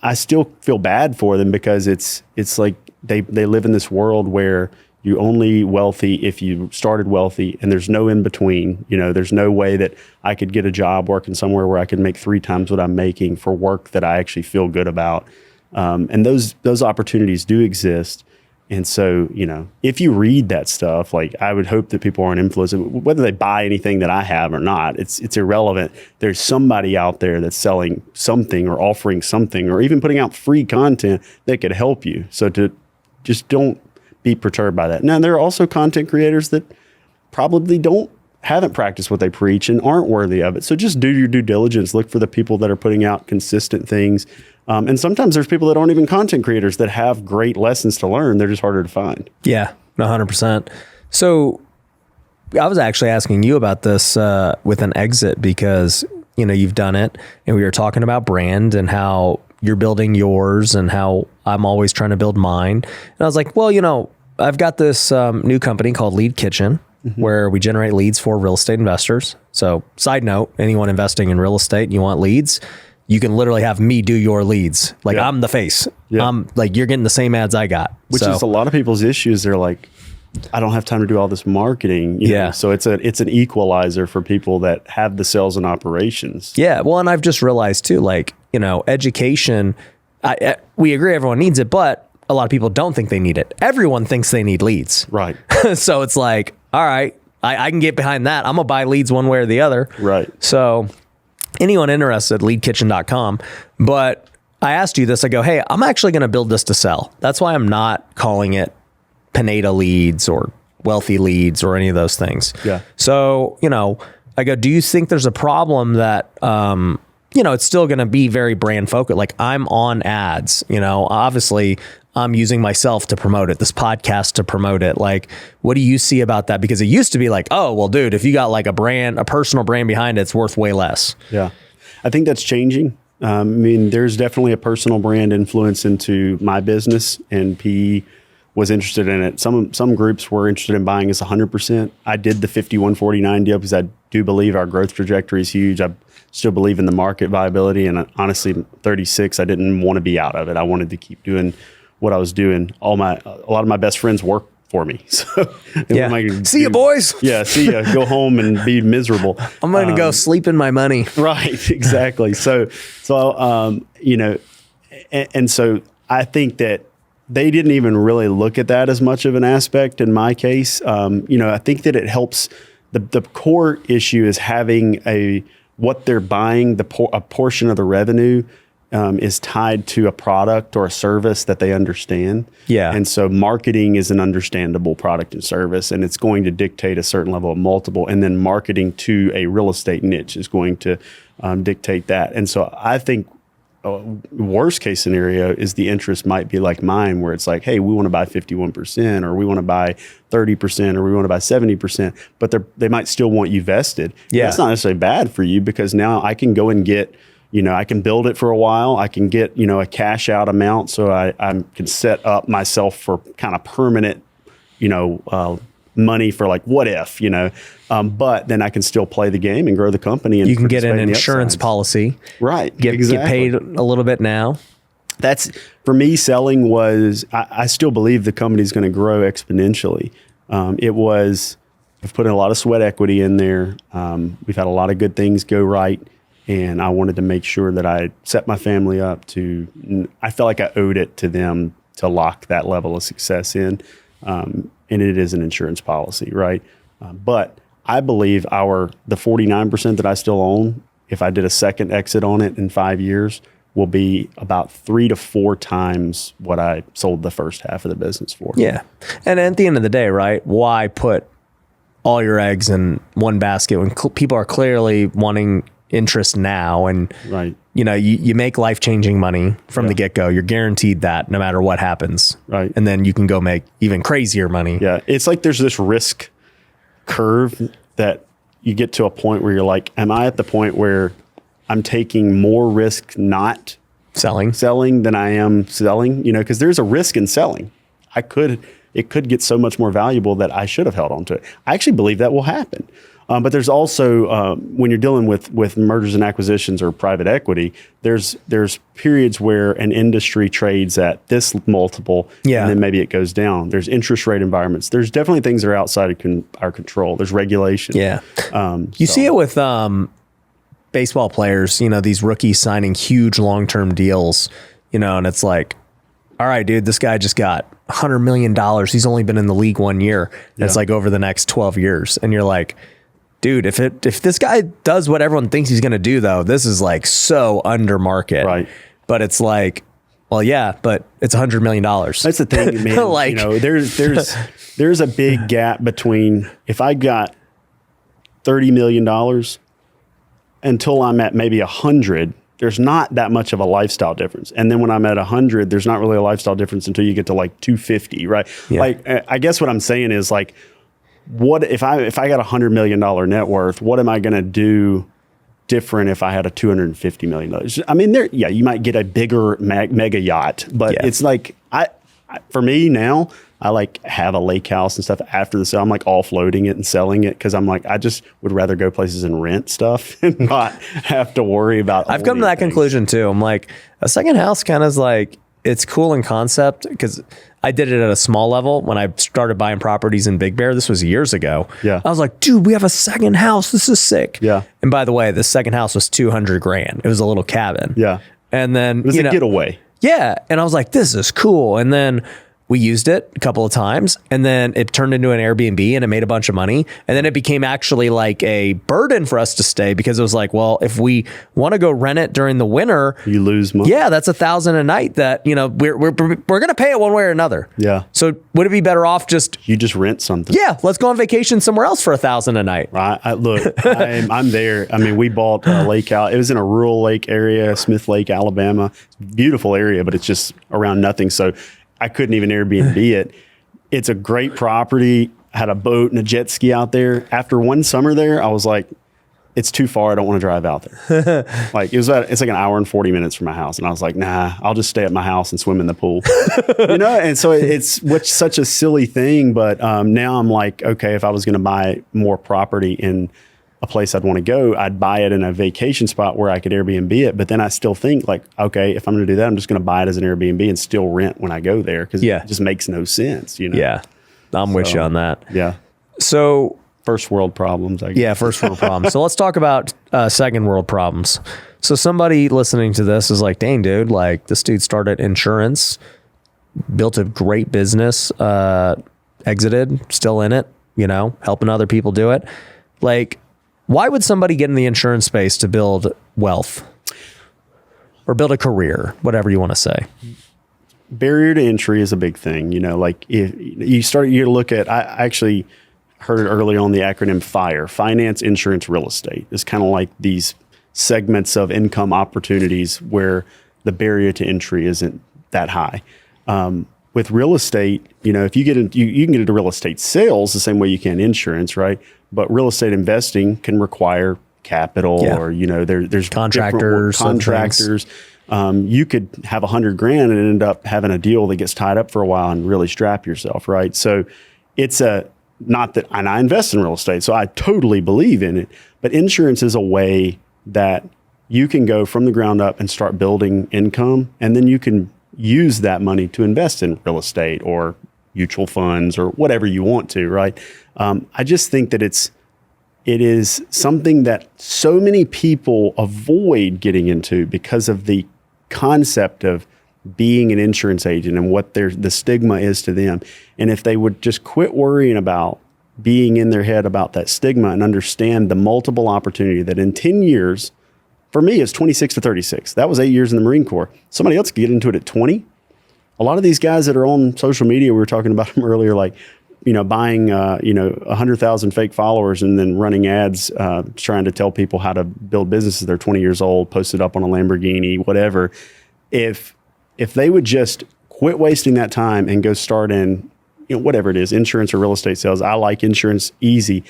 I still feel bad for them because it's like they live in this world where you're only wealthy if you started wealthy and there's no in between. You know, there's no way that I could get a job working somewhere where I could make 3 times what I'm making for work that I actually feel good about. And those opportunities do exist. And so, if you read that stuff, like I would hope that people aren't influenced, whether they buy anything that I have or not, it's irrelevant. There's somebody out there that's selling something or offering something or even putting out free content that could help you. So to just don't be perturbed by that. Now, there are also content creators that probably haven't practiced what they preach and aren't worthy of it. So just do your due diligence. Look for the people that are putting out consistent things. And sometimes there's people that aren't even content creators that have great lessons to learn. They're just harder to find. Yeah, 100%. So I was actually asking you about this with an exit because, you've done it and we were talking about brand and how you're building yours and how I'm always trying to build mine. And I was like, well, I've got this new company called Lead Kitchen where we generate leads for real estate investors. So side note, anyone investing in real estate and you want leads, you can literally have me do your leads. Like I'm the face. Yeah. I'm like, you're getting the same ads I got. Which is a lot of people's issues. They're like, I don't have time to do all this marketing. You know? So it's an equalizer for people that have the sales and operations. Yeah. Well, and I've just realized too, like, education, we agree everyone needs it, but a lot of people don't think they need it. Everyone thinks they need leads. Right. So it's like, all right, I can get behind that. I'm gonna buy leads one way or the other. Right. So anyone interested, leadkitchen.com. But I asked you this, I go, hey, I'm actually going to build this to sell. That's why I'm not calling it Pineda leads or wealthy leads or any of those things. Yeah. So, I go, do you think there's a problem that, it's still going to be very brand focused? Like I'm on ads, obviously I'm using myself to promote it, this podcast to promote it. Like, what do you see about that? Because it used to be like, oh, well, dude, if you got like a personal brand behind it, it's worth way less. Yeah. I think that's changing. There's definitely a personal brand influence into my business, and PE was interested in it. Some groups were interested in buying us 100%. I did the 51-49 deal because I do believe our growth trajectory is huge. I still believe in the market viability. And honestly, 36, I didn't want to be out of it. I wanted to keep doing what I was doing. A lot of my best friends work for me. So see you, boys. Yeah. See ya. Go home and be miserable. I'm going to go sleep in my money. Right. Exactly. So I think that they didn't even really look at that as much of an aspect in my case. I think that it helps. The core issue is having what they're buying, a portion of the revenue is tied to a product or a service that they understand. Yeah. And so marketing is an understandable product and service, and it's going to dictate a certain level of multiple. And then marketing to a real estate niche is going to dictate that. And so I think worst case scenario is the interest might be like mine, where it's like, hey, we want to buy 51%, or we want to buy 30%, or we want to buy 70%, but they might still want you vested. Yeah. That's not necessarily bad for you, because now I can go and get, I can build it for a while. I can get, a cash out amount. So I can set up myself for kind of permanent, money for like, what if, but then I can still play the game and grow the company. And you can get an insurance policy. Right. Get paid a little bit now. That's, for me, selling was, I still believe the company's going to grow exponentially. I've put in a lot of sweat equity in there. We've had a lot of good things go right. And I wanted to make sure that I set my family up I felt like I owed it to them to lock that level of success in. And it is an insurance policy, right? But I believe the 49% that I still own, if I did a second exit on it in 5 years, will be about 3 to 4 times what I sold the first half of the business for. Yeah. And at the end of the day, right, why put all your eggs in one basket when people are clearly wanting interest now? And, right. You make life-changing money from the get-go. You're guaranteed that no matter what happens. Right. And then you can go make even crazier money. Yeah. It's like there's this risk curve that you get to a point where you're like, am I at the point where I'm taking more risk not selling than I am selling? Because there's a risk in selling. It could get so much more valuable that I should have held on to it. I actually believe that will happen. But there's also, when you're dealing with mergers and acquisitions or private equity, there's periods where an industry trades at this multiple, and then maybe it goes down. There's interest rate environments. There's definitely things that are outside of our control. There's regulation. Yeah. You see it with baseball players, these rookies signing huge long-term deals, and it's like, all right, dude, this guy just got $100 million. He's only been in the league 1 year. And it's like over the next 12 years. And you're like, dude, if this guy does what everyone thinks he's going to do, though, this is like so under market. Right. But it's like, well, yeah, but it's $100 million. That's the thing, man. Like, you know, there's a big gap between if I got $30 million until I'm at maybe 100, there's not that much of a lifestyle difference. And then when I'm at 100, there's not really a lifestyle difference until you get to like 250, right? Yeah. Like, I guess what I'm saying is like, what if I got $100 million net worth, what am I going to do different if I had a $250 million? I mean, you might get a bigger mega yacht, but it's like, for me now, I like have a lake house and stuff after the sale. I'm like offloading it and selling it because I'm like, I just would rather go places and rent stuff and not have to worry about. I've come to that conclusion too. I'm like, a second house kind of is like, it's cool in concept because I did it at a small level when I started buying properties in Big Bear. This was years ago. Yeah. I was like, dude, we have a second house. This is sick. Yeah. And by the way, the second house was $200,000. It was a little cabin. Yeah. And then it was a getaway. Yeah. And I was like, this is cool. And then we used it a couple of times and then it turned into an Airbnb and it made a bunch of money. And then it became actually like a burden for us to stay because it was like, well, if we want to go rent it during the winter, you lose money. Yeah, that's $1,000 a night that, you know, we're going to pay it one way or another. Yeah. So would it be better off you just rent something? Yeah, let's go on vacation somewhere else for $1,000 a night. Look, I'm there. I mean, we bought a lake out. It was in a rural lake area, Smith Lake, Alabama. Beautiful area, but it's just around nothing. So I couldn't even Airbnb it. It's a great property. I had a boat and a jet ski out there. After one summer there, I was like, it's too far. I don't want to drive out there. Like it's like an hour and 40 minutes from my house. And I was like, nah, I'll just stay at my house and swim in the pool. You know? And so it's such a silly thing. But now I'm like, okay, if I was going to buy more property in a place I'd want to go, I'd buy it in a vacation spot where I could Airbnb it. But then I still think like, okay, if I'm going to do that, I'm just going to buy it as an Airbnb and still rent when I go there because it just makes no sense, you know? Yeah, I'm with you on that. Yeah. So first world problems, I guess. Yeah, first world problems. So let's talk about second world problems. So somebody listening to this is like, dang, dude, like this dude started insurance, built a great business, exited, still in it, you know, helping other people do it. Like, why would somebody get in the insurance space to build wealth or build a career, whatever you want to say? Barrier to entry is a big thing. You know, like if you look at, I actually heard it early on, the acronym FIRE, finance, insurance, real estate. It's kind of like these segments of income opportunities where the barrier to entry isn't that high. With real estate, you know, if you get into, you can get into real estate sales the same way you can insurance, right? But real estate investing can require capital or, you know, there's contractors. You could have $100,000 and end up having a deal that gets tied up for a while and really strap yourself, right? So it's not that, and I invest in real estate, so I totally believe in it, but insurance is a way that you can go from the ground up and start building income, and then you can use that money to invest in real estate or mutual funds or whatever you want to, right? I just think that it is something that so many people avoid getting into because of the concept of being an insurance agent and what the stigma is to them. And if they would just quit worrying about being in their head about that stigma and understand the multiple opportunity that in 10 years, for me, it's 26 to 36. That was 8 years in the Marine Corps. Somebody else could get into it at 20. A lot of these guys that are on social media, we were talking about them earlier, like, you know, buying, 100,000 fake followers and then running ads, trying to tell people how to build businesses. They're 20 years old, posted up on a Lamborghini, whatever. If they would just quit wasting that time and go start in, you know, whatever it is, insurance or real estate sales. I like insurance, easy.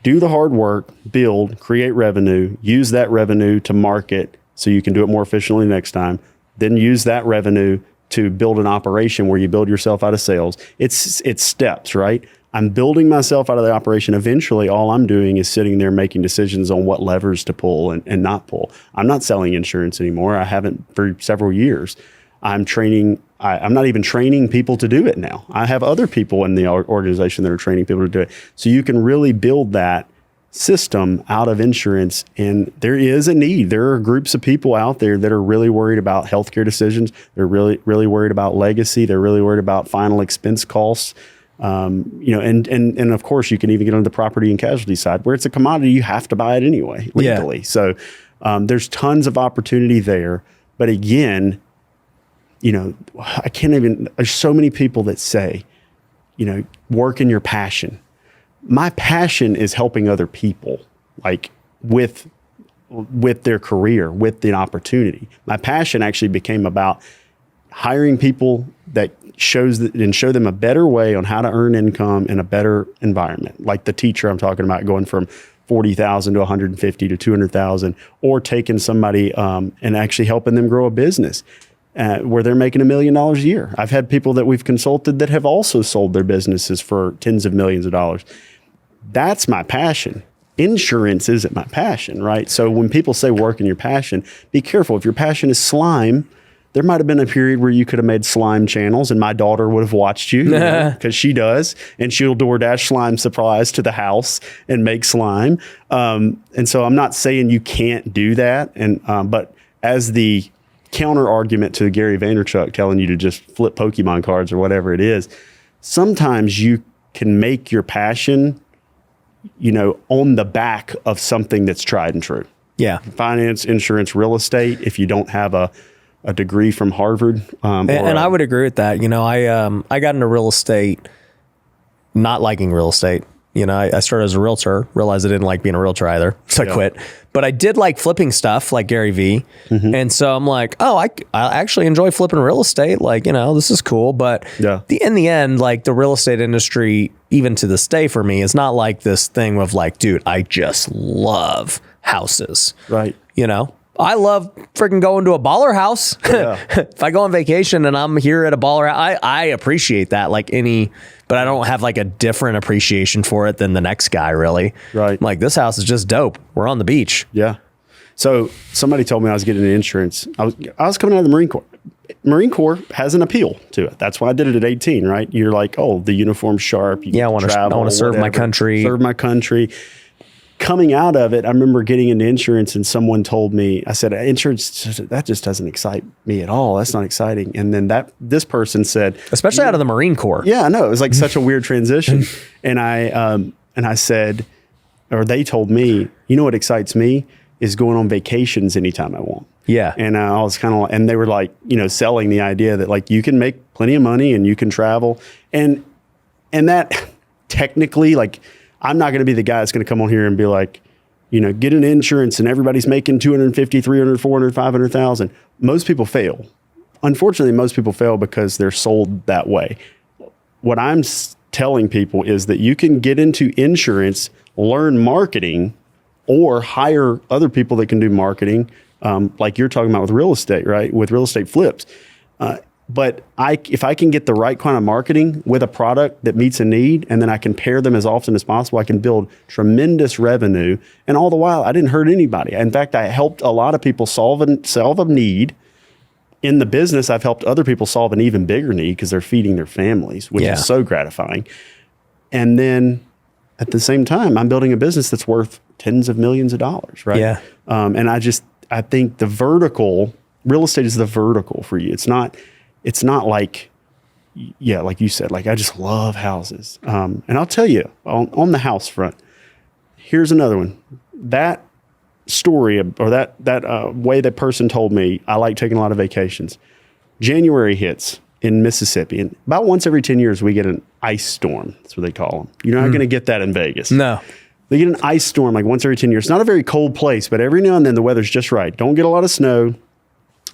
Do the hard work, build, create revenue, use that revenue to market so you can do it more efficiently next time. Then use that revenue to build an operation where you build yourself out of sales. It's steps, right? I'm building myself out of the operation. Eventually, all I'm doing is sitting there making decisions on what levers to pull and not pull. I'm not selling insurance anymore. I haven't for several years. I'm training. I'm not even training people to do it now. I have other people in the organization that are training people to do it. So you can really build that system out of insurance. And there is a need. There are groups of people out there that are really worried about healthcare decisions. They're really worried about legacy. They're really worried about final expense costs. And of course you can even get on the property and casualty side where it's a commodity. You have to buy it anyway, legally. Yeah. So there's tons of opportunity there. But again, there's so many people that say, work in your passion. My passion is helping other people, like with their career, with the opportunity. My passion actually became about hiring people that show them a better way on how to earn income in a better environment. Like the teacher I'm talking about, going from 40,000 to 150 to 200,000, or taking somebody and actually helping them grow a business. Where they're making $1 million a year. I've had people that we've consulted that have also sold their businesses for tens of millions of dollars. That's my passion. Insurance isn't my passion, right? So when people say work in your passion, be careful. If your passion is slime, there might have been a period where you could have made slime channels and my daughter would have watched you, because she does, and she'll DoorDash slime supplies to the house and make slime. And so I'm not saying you can't do that. But as the counter argument to Gary Vaynerchuk telling you to just flip Pokemon cards or whatever it is, sometimes you can make your passion, on the back of something that's tried and true. Yeah. Finance, insurance, real estate. If you don't have a degree from Harvard. And I would agree with that. I got into real estate, not liking real estate. I started as a realtor, realized I didn't like being a realtor either, so I quit. But I did like flipping stuff like Gary Vee. Mm-hmm. And so I'm like, I actually enjoy flipping real estate. Like, this is cool. But in the end, like the real estate industry, even to this day for me, is not like this thing of like, dude, I just love houses. Right. I love freaking going to a baller house. Yeah. If I go on vacation and I'm here at a baller house, I appreciate that but I don't have like a different appreciation for it than the next guy, really. Right. Like, this house is just dope. We're on the beach. Yeah. So somebody told me I was getting insurance. I was coming out of the Marine Corps. Marine Corps has an appeal to it. That's why I did it at 18, right? You're like, the uniform's sharp. I want to serve my country. Serve my country. Coming out of it, I remember getting into insurance and someone told me, I said, insurance, that just doesn't excite me at all. That's not exciting. And then this person said, especially out of the Marine Corps. Yeah, I know. It was like such a weird transition. And I said, or they told me, what excites me is going on vacations anytime I want. Yeah. And I was kind of, and they were like, selling the idea that like you can make plenty of money and you can travel. And that technically, like, I'm not going to be the guy that's going to come on here and be like, get an insurance and everybody's making 250, 300, 400, 500,000. Most people fail. Unfortunately, most people fail because they're sold that way. What I'm telling people is that you can get into insurance, learn marketing, or hire other people that can do marketing, like you're talking about with real estate, right? With real estate flips. But if I can get the right kind of marketing with a product that meets a need, and then I can pair them as often as possible, I can build tremendous revenue. And all the while, I didn't hurt anybody. In fact, I helped a lot of people solve a need. In the business, I've helped other people solve an even bigger need because they're feeding their families, which is so gratifying. And then at the same time, I'm building a business that's worth tens of millions of dollars, right? Yeah. And I think the vertical, real estate is the vertical for you. It's not like, like you said, like I just love houses. And I'll tell you, on the house front, here's another one. That story, or that way that person told me, I like taking a lot of vacations. January hits in Mississippi, and about once every 10 years, we get an ice storm. That's what they call them. You're not going to get that in Vegas. No. They get an ice storm like once every 10 years. It's not a very cold place, but every now and then the weather's just right. Don't get a lot of snow.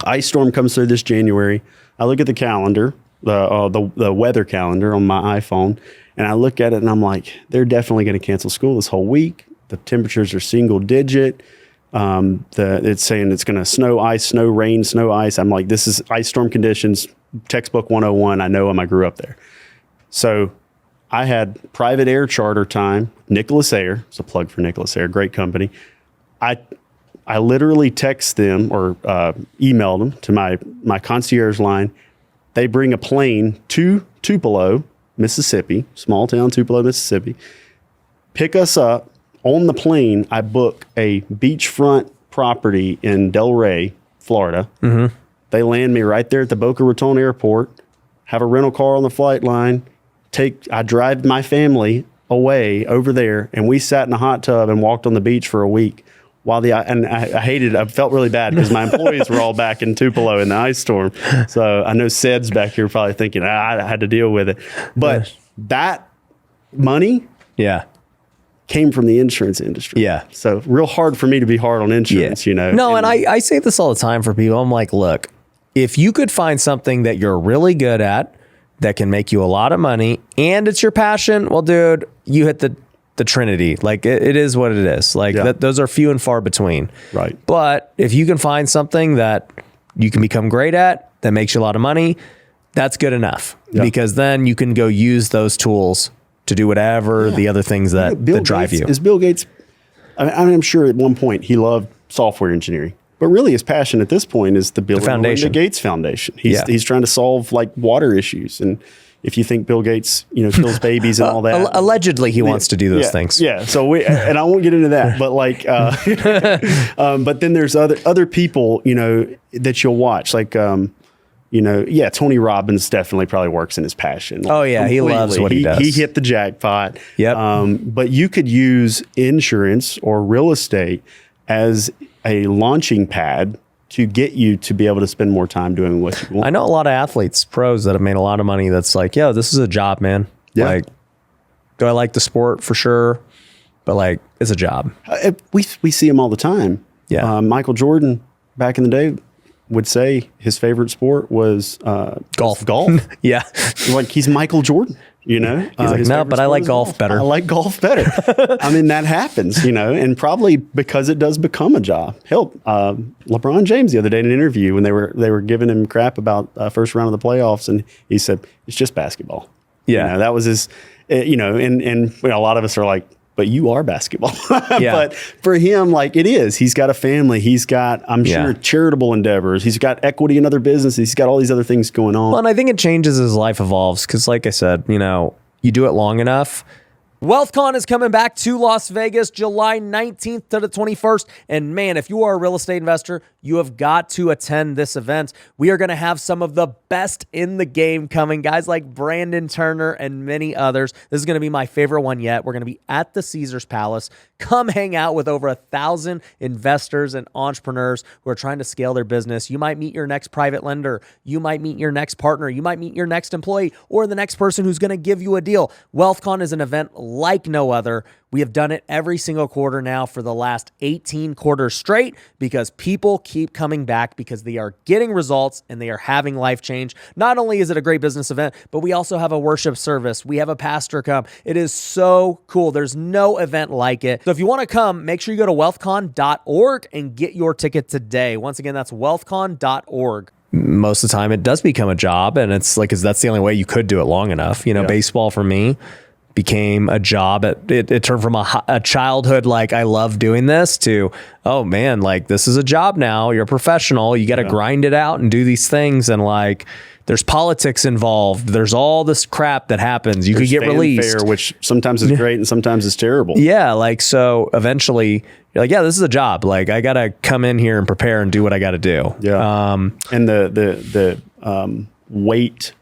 Ice storm comes through this January. I look at the calendar, the weather calendar on my iPhone, and I look at it and I'm like, they're definitely going to cancel school this whole week. The temperatures are single digit. It's saying it's going to snow, ice, snow, rain, snow, ice. I'm like, this is ice storm conditions, textbook 101. I know them. I grew up there. So I had private air charter time. Nicholas Air, it's a plug for Nicholas Air, great company. I literally text them or emailed them to my concierge line. They bring a plane to Tupelo, Mississippi, small town Tupelo, Mississippi, pick us up on the plane, I book a beachfront property in Delray, Florida. Mm-hmm. They land me right there at the Boca Raton Airport, have a rental car on the flight line, I drive my family away over there, and we sat in a hot tub and walked on the beach for a week. I hated it. I felt really bad because my employees were all back in Tupelo in the ice storm. So I know Sed's back here probably thinking, I had to deal with it. But that money came from the insurance industry. Yeah. So real hard for me to be hard on insurance, No, and I say this all the time for people. I'm like, look, if you could find something that you're really good at that can make you a lot of money and it's your passion, well, dude, you hit the Trinity. Like it is what it is. Like those are few and far between. Right. But if you can find something that you can become great at that makes you a lot of money, that's good enough because then you can go use those tools to do whatever the other things that drive you. Is Bill Gates, I'm sure at one point he loved software engineering, but really his passion at this point is the Bill and Melinda Gates Foundation. He's trying to solve like water issues. And if you think Bill Gates, kills babies and all that. Allegedly he wants to do those things. Yeah. So and I won't get into that, but like, but then there's other people, that you'll watch, like, Tony Robbins definitely probably works in his passion. Oh yeah. Completely. He loves what he does. He hit the jackpot. Yep. But you could use insurance or real estate as a launching pad to get you to be able to spend more time doing what you want. I know a lot of athletes, pros that have made a lot of money. That's like, this is a job, man. Yeah. Like, do I like the sport? For sure. But like, it's a job. We see him all the time. Yeah. Michael Jordan back in the day would say his favorite sport was golf. Yeah. Like he's Michael Jordan, He's like, no, but I like golf better. I like golf better. I mean, that happens, and probably because it does become a job. Hell, LeBron James the other day in an interview when they were giving him crap about first round of the playoffs, and he said, it's just basketball. Yeah. That was his, and a lot of us are like, but you are basketball. But for him, like it is. He's got a family. He's got, I'm sure, charitable endeavors. He's got equity in other businesses. He's got all these other things going on. Well, and I think it changes as life evolves because, like I said, you do it long enough. WealthCon is coming back to Las Vegas, July 19th to the 21st. And man, if you are a real estate investor, you have got to attend this event. We are going to have some of the best in the game coming, guys like Brandon Turner and many others. This is going to be my favorite one yet. We're going to be at the Caesars Palace. Come hang out with over 1,000 investors and entrepreneurs who are trying to scale their business. You might meet your next private lender. You might meet your next partner. You might meet your next employee or the next person who's going to give you a deal. WealthCon is an event like no other. We have done it every single quarter now for the last 18 quarters straight because people keep coming back because they are getting results and they are having life change. Not only is it a great business event, but we also have a worship service. We have a pastor come. It is so cool. There's no event like it. So if you want to come, make sure you go to wealthcon.org and get your ticket today. Once again, that's wealthcon.org. Most of the time it does become a job, and it's like, 'cause that's the only way you could do it long enough. Baseball for me became a job. It turned from a childhood, like I love doing this, to, oh man, like this is a job now. You're a professional. You got to grind it out and do these things. And like, there's politics involved. There's all this crap that happens. You could get released, which sometimes is great and sometimes is terrible. Yeah. Like, so eventually you're like, this is a job. Like I got to come in here and prepare and do what I got to do. Yeah. And the weight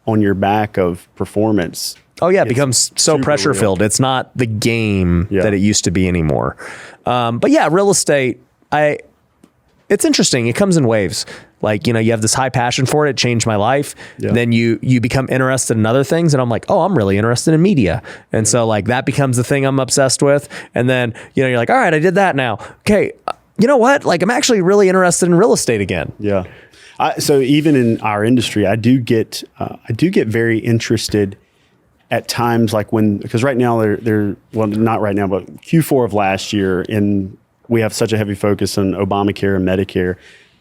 on your back of performance. Oh yeah, it becomes so pressure filled. It's not the game that it used to be anymore. But yeah, real estate, it's interesting. It comes in waves. Like, you have this high passion for it. It changed my life. Yeah. Then you become interested in other things. And I'm like, oh, I'm really interested in media. And so like that becomes the thing I'm obsessed with. And then, you're like, all right, I did that now. Okay. You know what? Like I'm actually really interested in real estate again. Yeah. So even in our industry, I do get very interested at times, like because right now well, not right now, but Q4 of last year, and we have such a heavy focus on Obamacare and Medicare.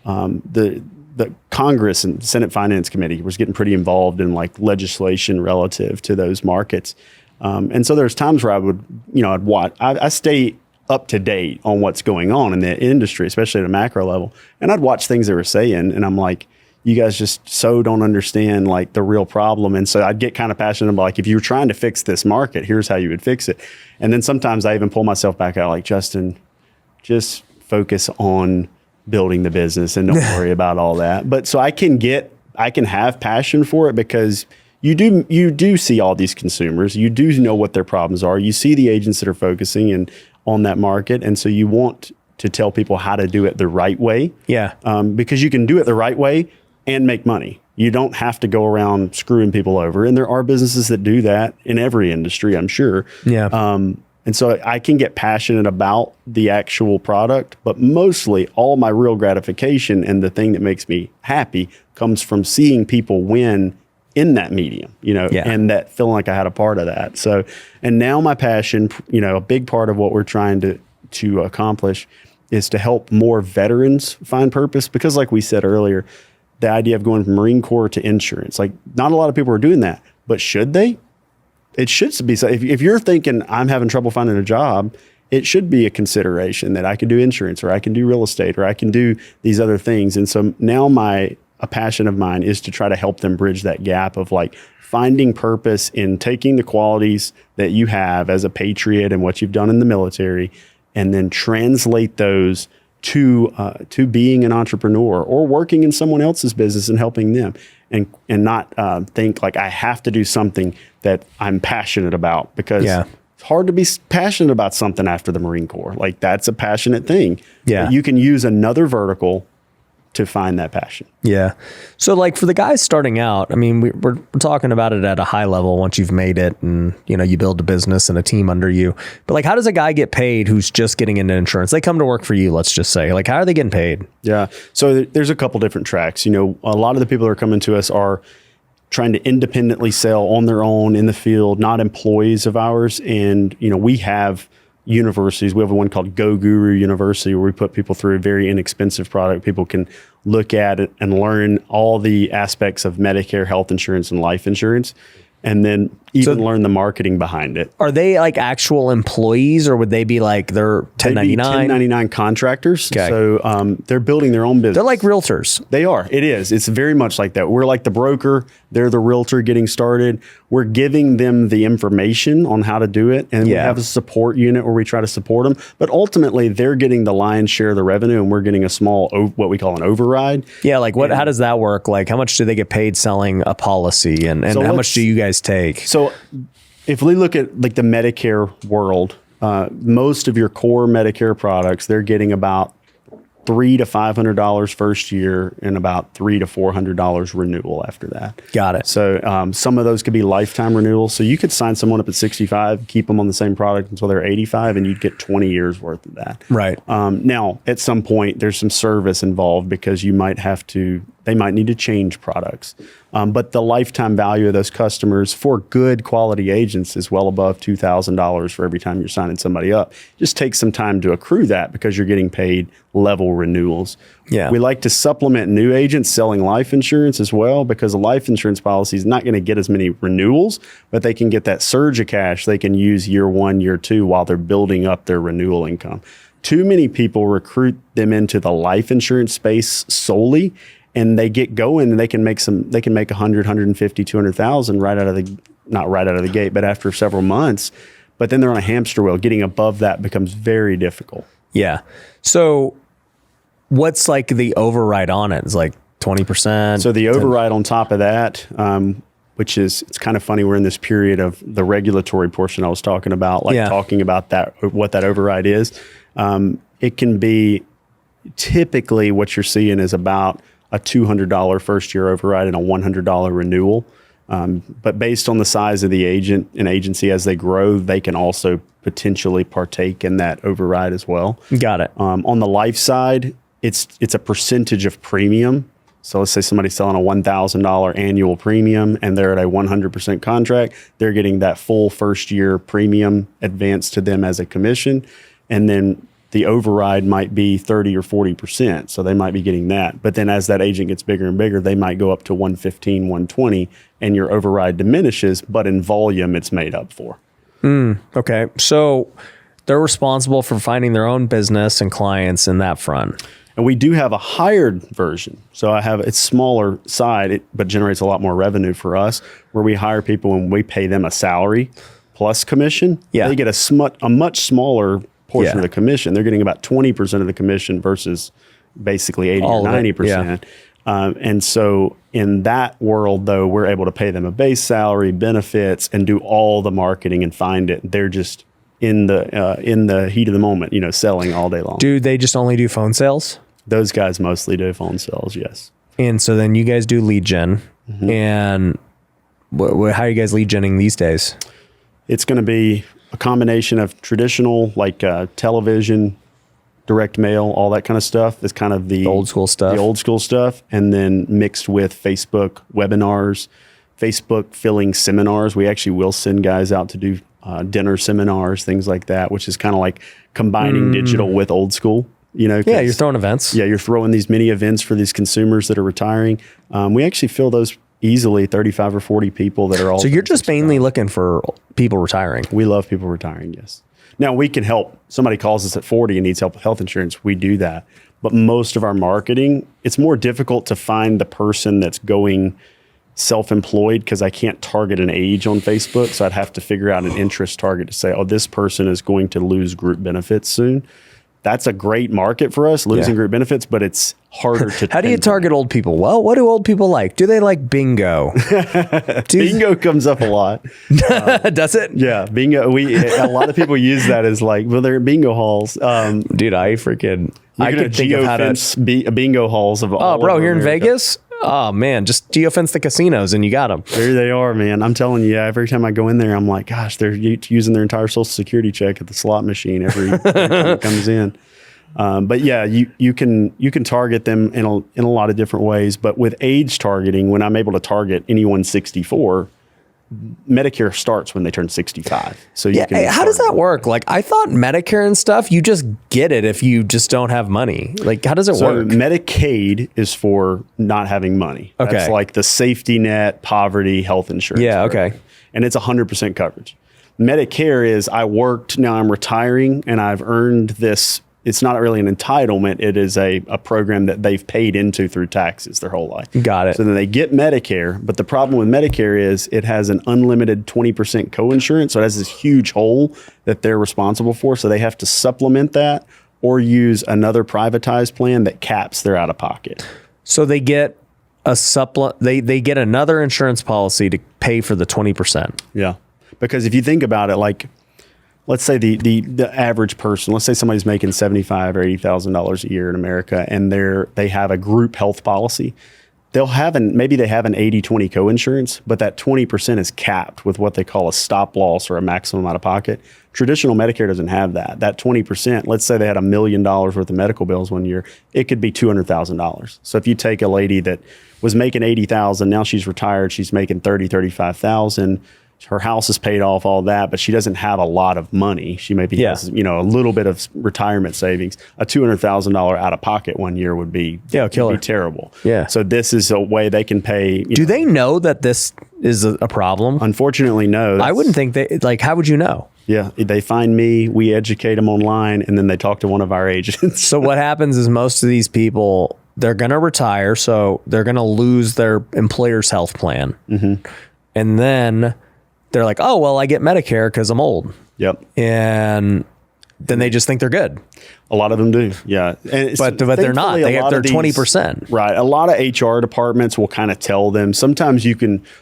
The Congress and Senate Finance Committee was getting pretty involved in like legislation relative to those markets. And so there's times where I would, I'd watch, I stay up to date on what's going on in the industry, especially at a macro level. And I'd watch things they were saying, and I'm like, you guys just so don't understand like the real problem. And so I'd get kind of passionate about like, if you were trying to fix this market, here's how you would fix it. And then sometimes I even pull myself back out like, Justin, just focus on building the business and don't worry about all that. But so I can have passion for it because you do see all these consumers. You do know what their problems are. You see the agents that are focusing on that market. And so you want to tell people how to do it the right way. Yeah. Because you can do it the right way and make money. You don't have to go around screwing people over. And there are businesses that do that in every industry, I'm sure. Yeah. And so I can get passionate about the actual product, but mostly all my real gratification and the thing that makes me happy comes from seeing people win in that medium, and that feeling like I had a part of that. So, and now my passion, a big part of what we're trying to accomplish is to help more veterans find purpose. Because like we said earlier, the idea of going from Marine Corps to insurance, like not a lot of people are doing that, but should they? It should be. So if you're thinking I'm having trouble finding a job, it should be a consideration that I can do insurance or I can do real estate or I can do these other things. And so now a passion of mine is to try to help them bridge that gap of like finding purpose in taking the qualities that you have as a patriot and what you've done in the military and then translate those to being an entrepreneur or working in someone else's business and helping them and not think like I have to do something that I'm passionate about because it's hard to be passionate about something after the Marine Corps. Like that's a passionate thing. Yeah. But you can use another vertical to find that passion. Yeah. So like for the guys starting out, I mean, we're talking about it at a high level once you've made it and, you build a business and a team under you. But like, how does a guy get paid who's just getting into insurance? They come to work for you, let's just say. Like, how are they getting paid? Yeah. So there's a couple different tracks. A lot of the people that are coming to us are trying to independently sell on their own in the field, not employees of ours. And, we have universities. We have one called Go Guru University where we put people through a very inexpensive product. People can look at it and learn all the aspects of Medicare, health insurance, and life insurance, and then even learn the marketing behind it. Are they like actual employees or would they be like they're 1099? 1099 contractors. Okay. So they're building their own business. They're like realtors. They are. It is. It's very much like that. We're like the broker. They're the realtor getting started. We're giving them the information on how to do it. And we have a support unit where we try to support them. But ultimately, they're getting the lion's share of the revenue and we're getting a small, what we call an override. Yeah. Like how does that work? Like how much do they get paid selling a policy and how much do you guys take? So if we look at like the Medicare world, most of your core Medicare products, they're getting about $300 to $500 first year and about $300 to $400 renewal after that. Got it. So some of those could be lifetime renewals. So you could sign someone up at 65, keep them on the same product until they're 85, and you'd get 20 years worth of that. Right. Now, at some point, there's some service involved because they might need to change products. But the lifetime value of those customers for good quality agents is well above $2,000 for every time you're signing somebody up. Just takes some time to accrue that because you're getting paid level renewals. Yeah. We like to supplement new agents selling life insurance as well because a life insurance policy is not going to get as many renewals, but they can get that surge of cash they can use year 1, year 2 while they're building up their renewal income. Too many people recruit them into the life insurance space solely, and they get going and they can make 100, 150, 200,000 not right out of the gate, but after several months. But then they're on a hamster wheel. Getting above that becomes very difficult. Yeah. So what's like the override on it? It's like 20%. So the override on top of that, which is, it's kind of funny. We're in this period of the regulatory portion I was talking about, talking about that, what that override is. It can be typically what you're seeing is about a $200 first year override and a $100 renewal. But based on the size of the agent and agency as they grow, they can also potentially partake in that override as well. Got it. On the life side, it's a percentage of premium. So let's say somebody's selling a $1,000 annual premium and they're at a 100% contract. They're getting that full first year premium advanced to them as a commission. And then the override might be 30 or 40%. So they might be getting that. But then as that agent gets bigger and bigger, they might go up to 115, 120, and your override diminishes, but in volume, it's made up for. Okay. So they're responsible for finding their own business and clients in that front. And we do have a hired version. So it's smaller side, but generates a lot more revenue for us, where we hire people and we pay them a salary plus commission. Yeah. They get a much smaller portion of the commission. They're getting about 20% of the commission versus basically 80 or 90%. And so in that world, though, we're able to pay them a base salary, benefits, and do all the marketing and find it. They're just in the heat of the moment, selling all day long. Do they just only do phone sales? Those guys mostly do phone sales, yes. And so then you guys do lead gen. And how are you guys lead genning these days? It's going to be a combination of traditional, like television, direct mail, all that kind of stuff. It's kind of the old school stuff. And then mixed with Facebook webinars, Facebook filling seminars. We actually will send guys out to do dinner seminars, things like that, which is kind of like combining digital with old school. Yeah, you're throwing events. Yeah, you're throwing these mini events for these consumers that are retiring. We actually fill those easily, 35 or 40 people that are all. So you're just mainly looking for people retiring. We love people retiring, yes. Now we can help. Somebody calls us at 40 and needs help with health insurance. We do that. But most of our marketing, it's more difficult to find the person that's going self-employed because I can't target an age on Facebook. So I'd have to figure out an interest target to say, oh, this person is going to lose group benefits soon. That's a great market for us, losing group benefits, but it's harder to. How do you target old people? Well, what do old people like? Do they like bingo? Bingo comes up a lot. Does it? Yeah, bingo. A lot of people use that as like, well, they're bingo halls. Dude, I could think of how to bingo halls of all. Oh, bro, here in America. Vegas. Oh man, just geofence the casinos and you got them. There they are, man. I'm telling you, every time I go in there, I'm like, gosh, they're using their entire Social Security check at the slot machine every time it comes in. But yeah, you can target them in a lot of different ways. But with age targeting, when I'm able to target anyone 64, Medicare starts when they turn 65. So you can. How does that work? Like I thought Medicare and stuff, you just get it if you just don't have money. Like how does it work? Medicaid is for not having money. Okay. That's like the safety net, poverty, health insurance. Yeah. Okay. And it's 100% coverage. Medicare is I worked, now I'm retiring and I've earned this. It's not really an entitlement. It is a program that they've paid into through taxes their whole life. Got it. So then they get Medicare. But the problem with Medicare is it has an unlimited 20% coinsurance. So it has this huge hole that they're responsible for. So they have to supplement that or use another privatized plan that caps their out of pocket. So they get they get another insurance policy to pay for the 20%. Yeah. Because if you think about it, like, let's say the average person, let's say somebody's making $75,000 or $80,000 a year in America, and they have a group health policy. Maybe they have an 80-20 coinsurance, but that 20% is capped with what they call a stop loss or a maximum out of pocket. Traditional Medicare doesn't have that. That 20%, let's say they had $1 million worth of medical bills one year, it could be $200,000. So if you take a lady that was making $80,000, now she's retired, she's making $35,000. Her house is paid off, all that, but she doesn't have a lot of money. She maybe has, a little bit of retirement savings. A $200,000 out of pocket one year would be terrible. Yeah. So this is a way they can pay. Do they know that this is a problem? Unfortunately, no. I wouldn't think how would you know? Yeah. They find me, we educate them online, and then they talk to one of our agents. So what happens is most of these people, they're going to retire. So they're going to lose their employer's health plan. Mm-hmm. And then they're like, oh, well, I get Medicare because I'm old. Yep. And then they just think they're good. A lot of them do. Yeah. But they're not. They have their 20%. Right. A lot of HR departments will kind of tell them. Sometimes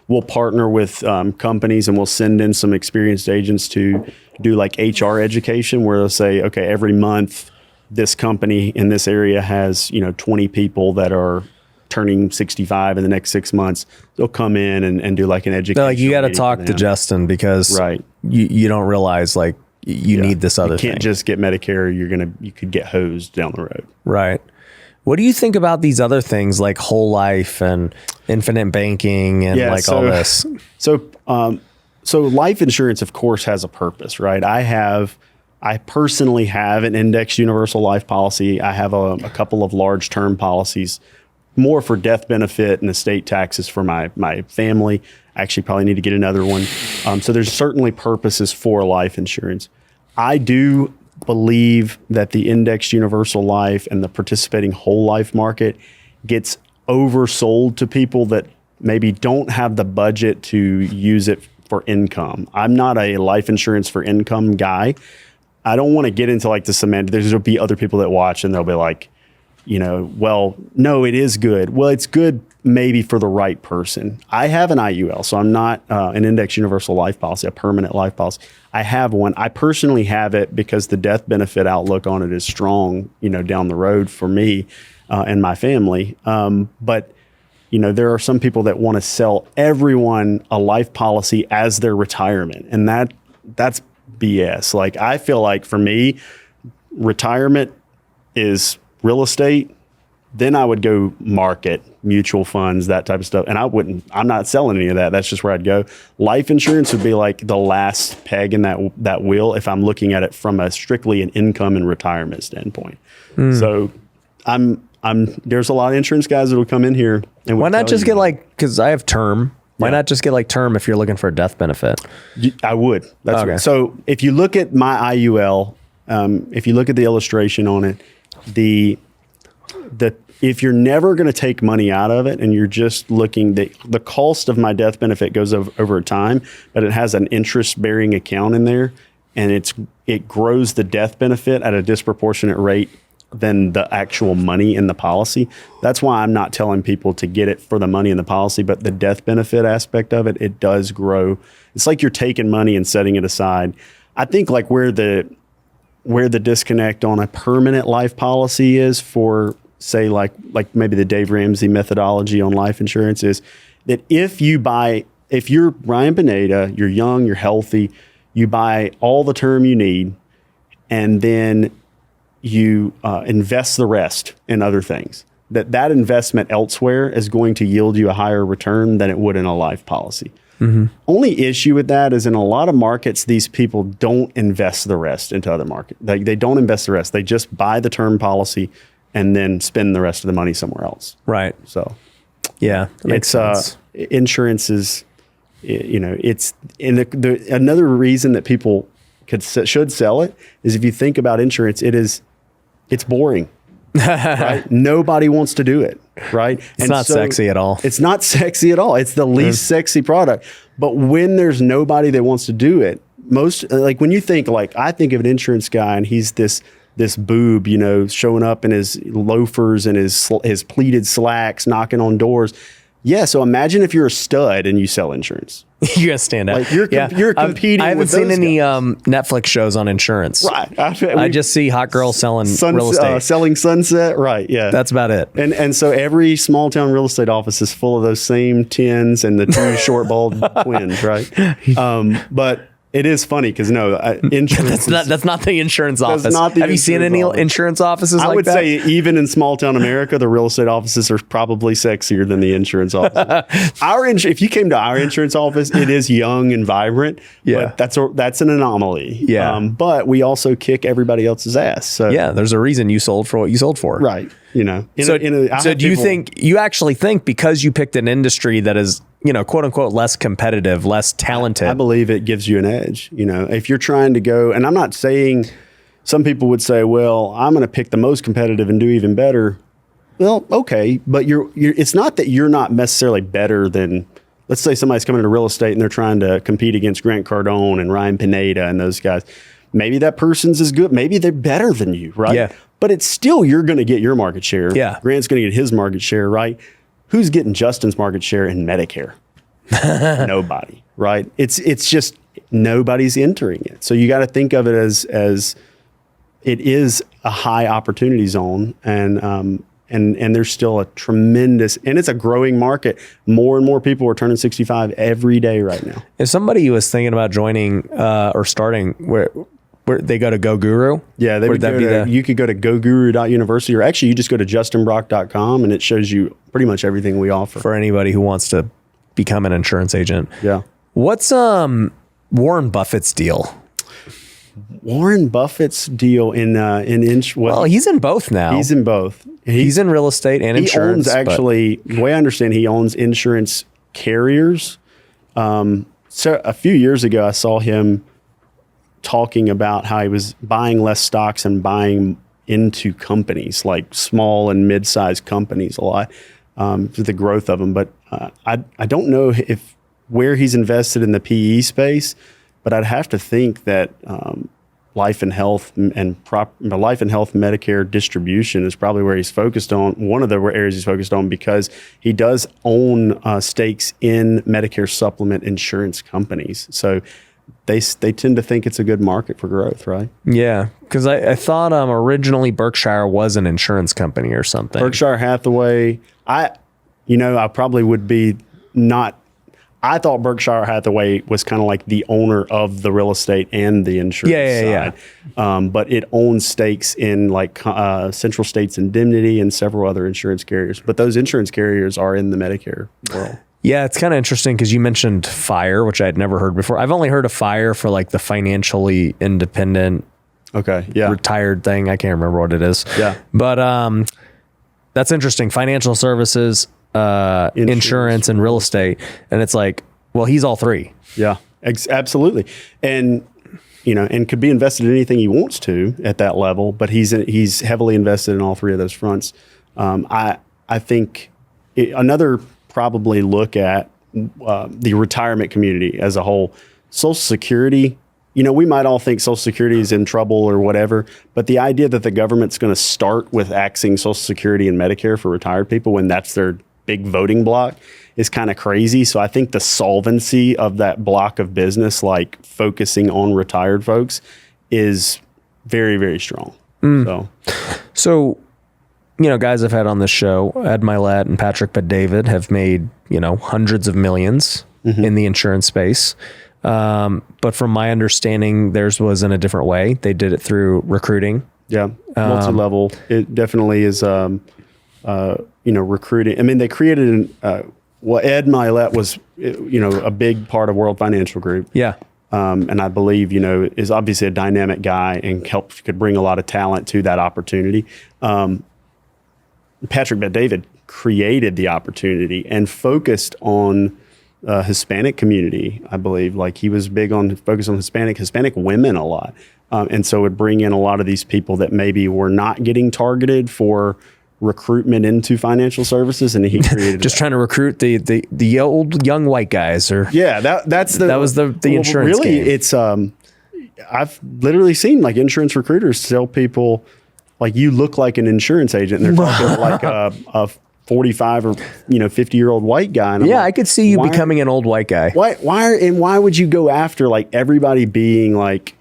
we'll partner with companies and we'll send in some experienced agents to do like HR education where they'll say, okay, every month this company in this area has, 20 people that are turning 65 in the next 6 months. They'll come in and do like an education. They're like, you got to talk to Justin because you don't realize like you need this other thing. You can't just get Medicare. You could get hosed down the road. Right. What do you think about these other things like whole life and infinite banking and all this? So life insurance, of course, has a purpose, right? I personally have an indexed universal life policy. I have a couple of large term policies, more for death benefit and estate taxes for my family. I actually probably need to get another one. So there's certainly purposes for life insurance. I do believe that the indexed universal life and the participating whole life market gets oversold to people that maybe don't have the budget to use it for income. I'm not a life insurance for income guy. I don't want to get into like the semantic. There'll be other people that watch and they'll be like, well, no, it is good. Well, it's good maybe for the right person. I have an IUL, so I'm not an index universal life policy, a permanent life policy. I have one. I personally have it because the death benefit outlook on it is strong, down the road for me and my family. But there are some people that want to sell everyone a life policy as their retirement, and that's BS. Like, I feel like for me, retirement is real estate. Then I would go market, mutual funds, that type of stuff. And I'm not selling any of that. That's just where I'd go. Life insurance would be like the last peg in that wheel if I'm looking at it from a strictly an income and retirement standpoint. So there's a lot of insurance guys that will come in here. And why not just get because I have term. Why not just get term if you're looking for a death benefit? I would. That's okay. So if you look at my IUL, if you look at the illustration on it, if you're never going to take money out of it and you're just looking, the cost of my death benefit goes over time, but it has an interest bearing account in there, and it grows the death benefit at a disproportionate rate than the actual money in the policy. That's why I'm not telling people to get it for the money in the policy, but the death benefit aspect of it, it does grow. It's like you're taking money and setting it aside. I think like where the disconnect on a permanent life policy is for, say, like maybe the Dave Ramsey methodology on life insurance is that if you're Ryan Pineda, you're young, you're healthy, you buy all the term you need, and then you invest the rest in other things, that investment elsewhere is going to yield you a higher return than it would in a life policy. Mm-hmm. Only issue with that is in a lot of markets, these people don't invest the rest into other markets. They don't invest the rest. They just buy the term policy and then spend the rest of the money somewhere else. Right. So, yeah, that makes sense. Insurance is, it's another reason that people should sell it is if you think about insurance, it's boring. Right? Nobody wants to do it, right? It's not sexy at all. It's not sexy at all. It's the least sexy product. But when there's nobody that wants to do it, when you think, I think of an insurance guy and he's this boob, showing up in his loafers and his pleated slacks, knocking on doors. Yeah, so imagine if you're a stud and you sell insurance. You're gonna stand out. You're competing. I haven't seen any Netflix shows on insurance. Right. I just see hot girls selling real estate, selling Sunset. Right. Yeah. That's about it. And so every small town real estate office is full of those same tins and the two short bald twins. Right. But it is funny because insurance. That's not the insurance office. Have you seen any insurance offices like that? I would say even in small town America, the real estate offices are probably sexier than the insurance offices. If you came to our insurance office, it is young and vibrant. Yeah, but that's an anomaly. Yeah, but we also kick everybody else's ass. So yeah, there's a reason you sold for what you sold for. Right. So do you actually think because you picked an industry that is, quote unquote, less competitive, less talented? I believe it gives you an edge. If you're trying to go, and I'm not saying, some people would say, well, I'm going to pick the most competitive and do even better. Well, okay, but it's not that you're not necessarily better than, let's say somebody's coming into real estate and they're trying to compete against Grant Cardone and Ryan Pineda and those guys. Maybe that person's as good. Maybe they're better than you, right? Yeah. But it's still, you're going to get your market share. Yeah. Grant's going to get his market share, right? Who's getting Justin's market share in Medicare? Nobody, right? It's just nobody's entering it. So you got to think of it as it is a high opportunity zone, and there's still a tremendous, and it's a growing market. More and more people are turning 65 every day right now. If somebody was thinking about joining or starting, where they go to Go Guru? Yeah, you could go to goguru.university, or actually you just go to justinbrock.com and it shows you pretty much everything we offer. For anybody who wants to become an insurance agent. Yeah. What's Warren Buffett's deal? Warren Buffett's deal well, he's in both now. He's in both. He's in real estate and insurance. The way I understand, he owns insurance carriers. So a few years ago, I saw him talking about how he was buying less stocks and buying into companies, like small and mid-sized companies a lot, for the growth of them. But I don't know if where he's invested in the PE space, but I'd have to think that life and health life and health Medicare distribution is probably where he's focused on. One of the areas he's focused on, because he does own stakes in Medicare supplement insurance companies. So they tend to think it's a good market for growth, right? Yeah, because I thought originally Berkshire was an insurance company or something. Berkshire Hathaway, I probably would be not. I thought Berkshire Hathaway was kind of like the owner of the real estate and the insurance side. But it owns stakes in like Central States Indemnity and several other insurance carriers. But those insurance carriers are in the Medicare world. Yeah, it's kind of interesting because you mentioned FIRE, which I had never heard before. I've only heard of FIRE for like the financially independent retired thing. I can't remember what it is. Yeah. But that's interesting. Financial services, insurance and real estate. And it's like, well, he's all three. Yeah, absolutely. And, and could be invested in anything he wants to at that level, but he's heavily invested in all three of those fronts. I think another probably look at the retirement community as a whole. Social Security, we might all think Social Security is in trouble or whatever, but the idea that the government's going to start with axing Social Security and Medicare for retired people when that's their big voting block is kind of crazy. So I think the solvency of that block of business, like focusing on retired folks, is very, very strong. So, guys I've had on this show, Ed Milet and Patrick Bet-David, have made, hundreds of millions in the insurance space. But from my understanding, theirs was in a different way. They did it through recruiting. Yeah, multi-level. It definitely is, recruiting. I mean, they created Ed Milet was, a big part of World Financial Group. Yeah. And I believe, is obviously a dynamic guy and could bring a lot of talent to that opportunity. Patrick Bet-David created the opportunity and focused on Hispanic community, I believe. Like he was big on focus on Hispanic women a lot. And so would bring in a lot of these people that maybe were not getting targeted for recruitment into financial services, and he created just trying to recruit the old young white guys. Or that was the insurance really game. It's I've literally seen like insurance recruiters tell people like, you look like an insurance agent, and they're talking like a 45 or 50-year-old white guy. And I could see you becoming an old white guy. Why would you go after like everybody being like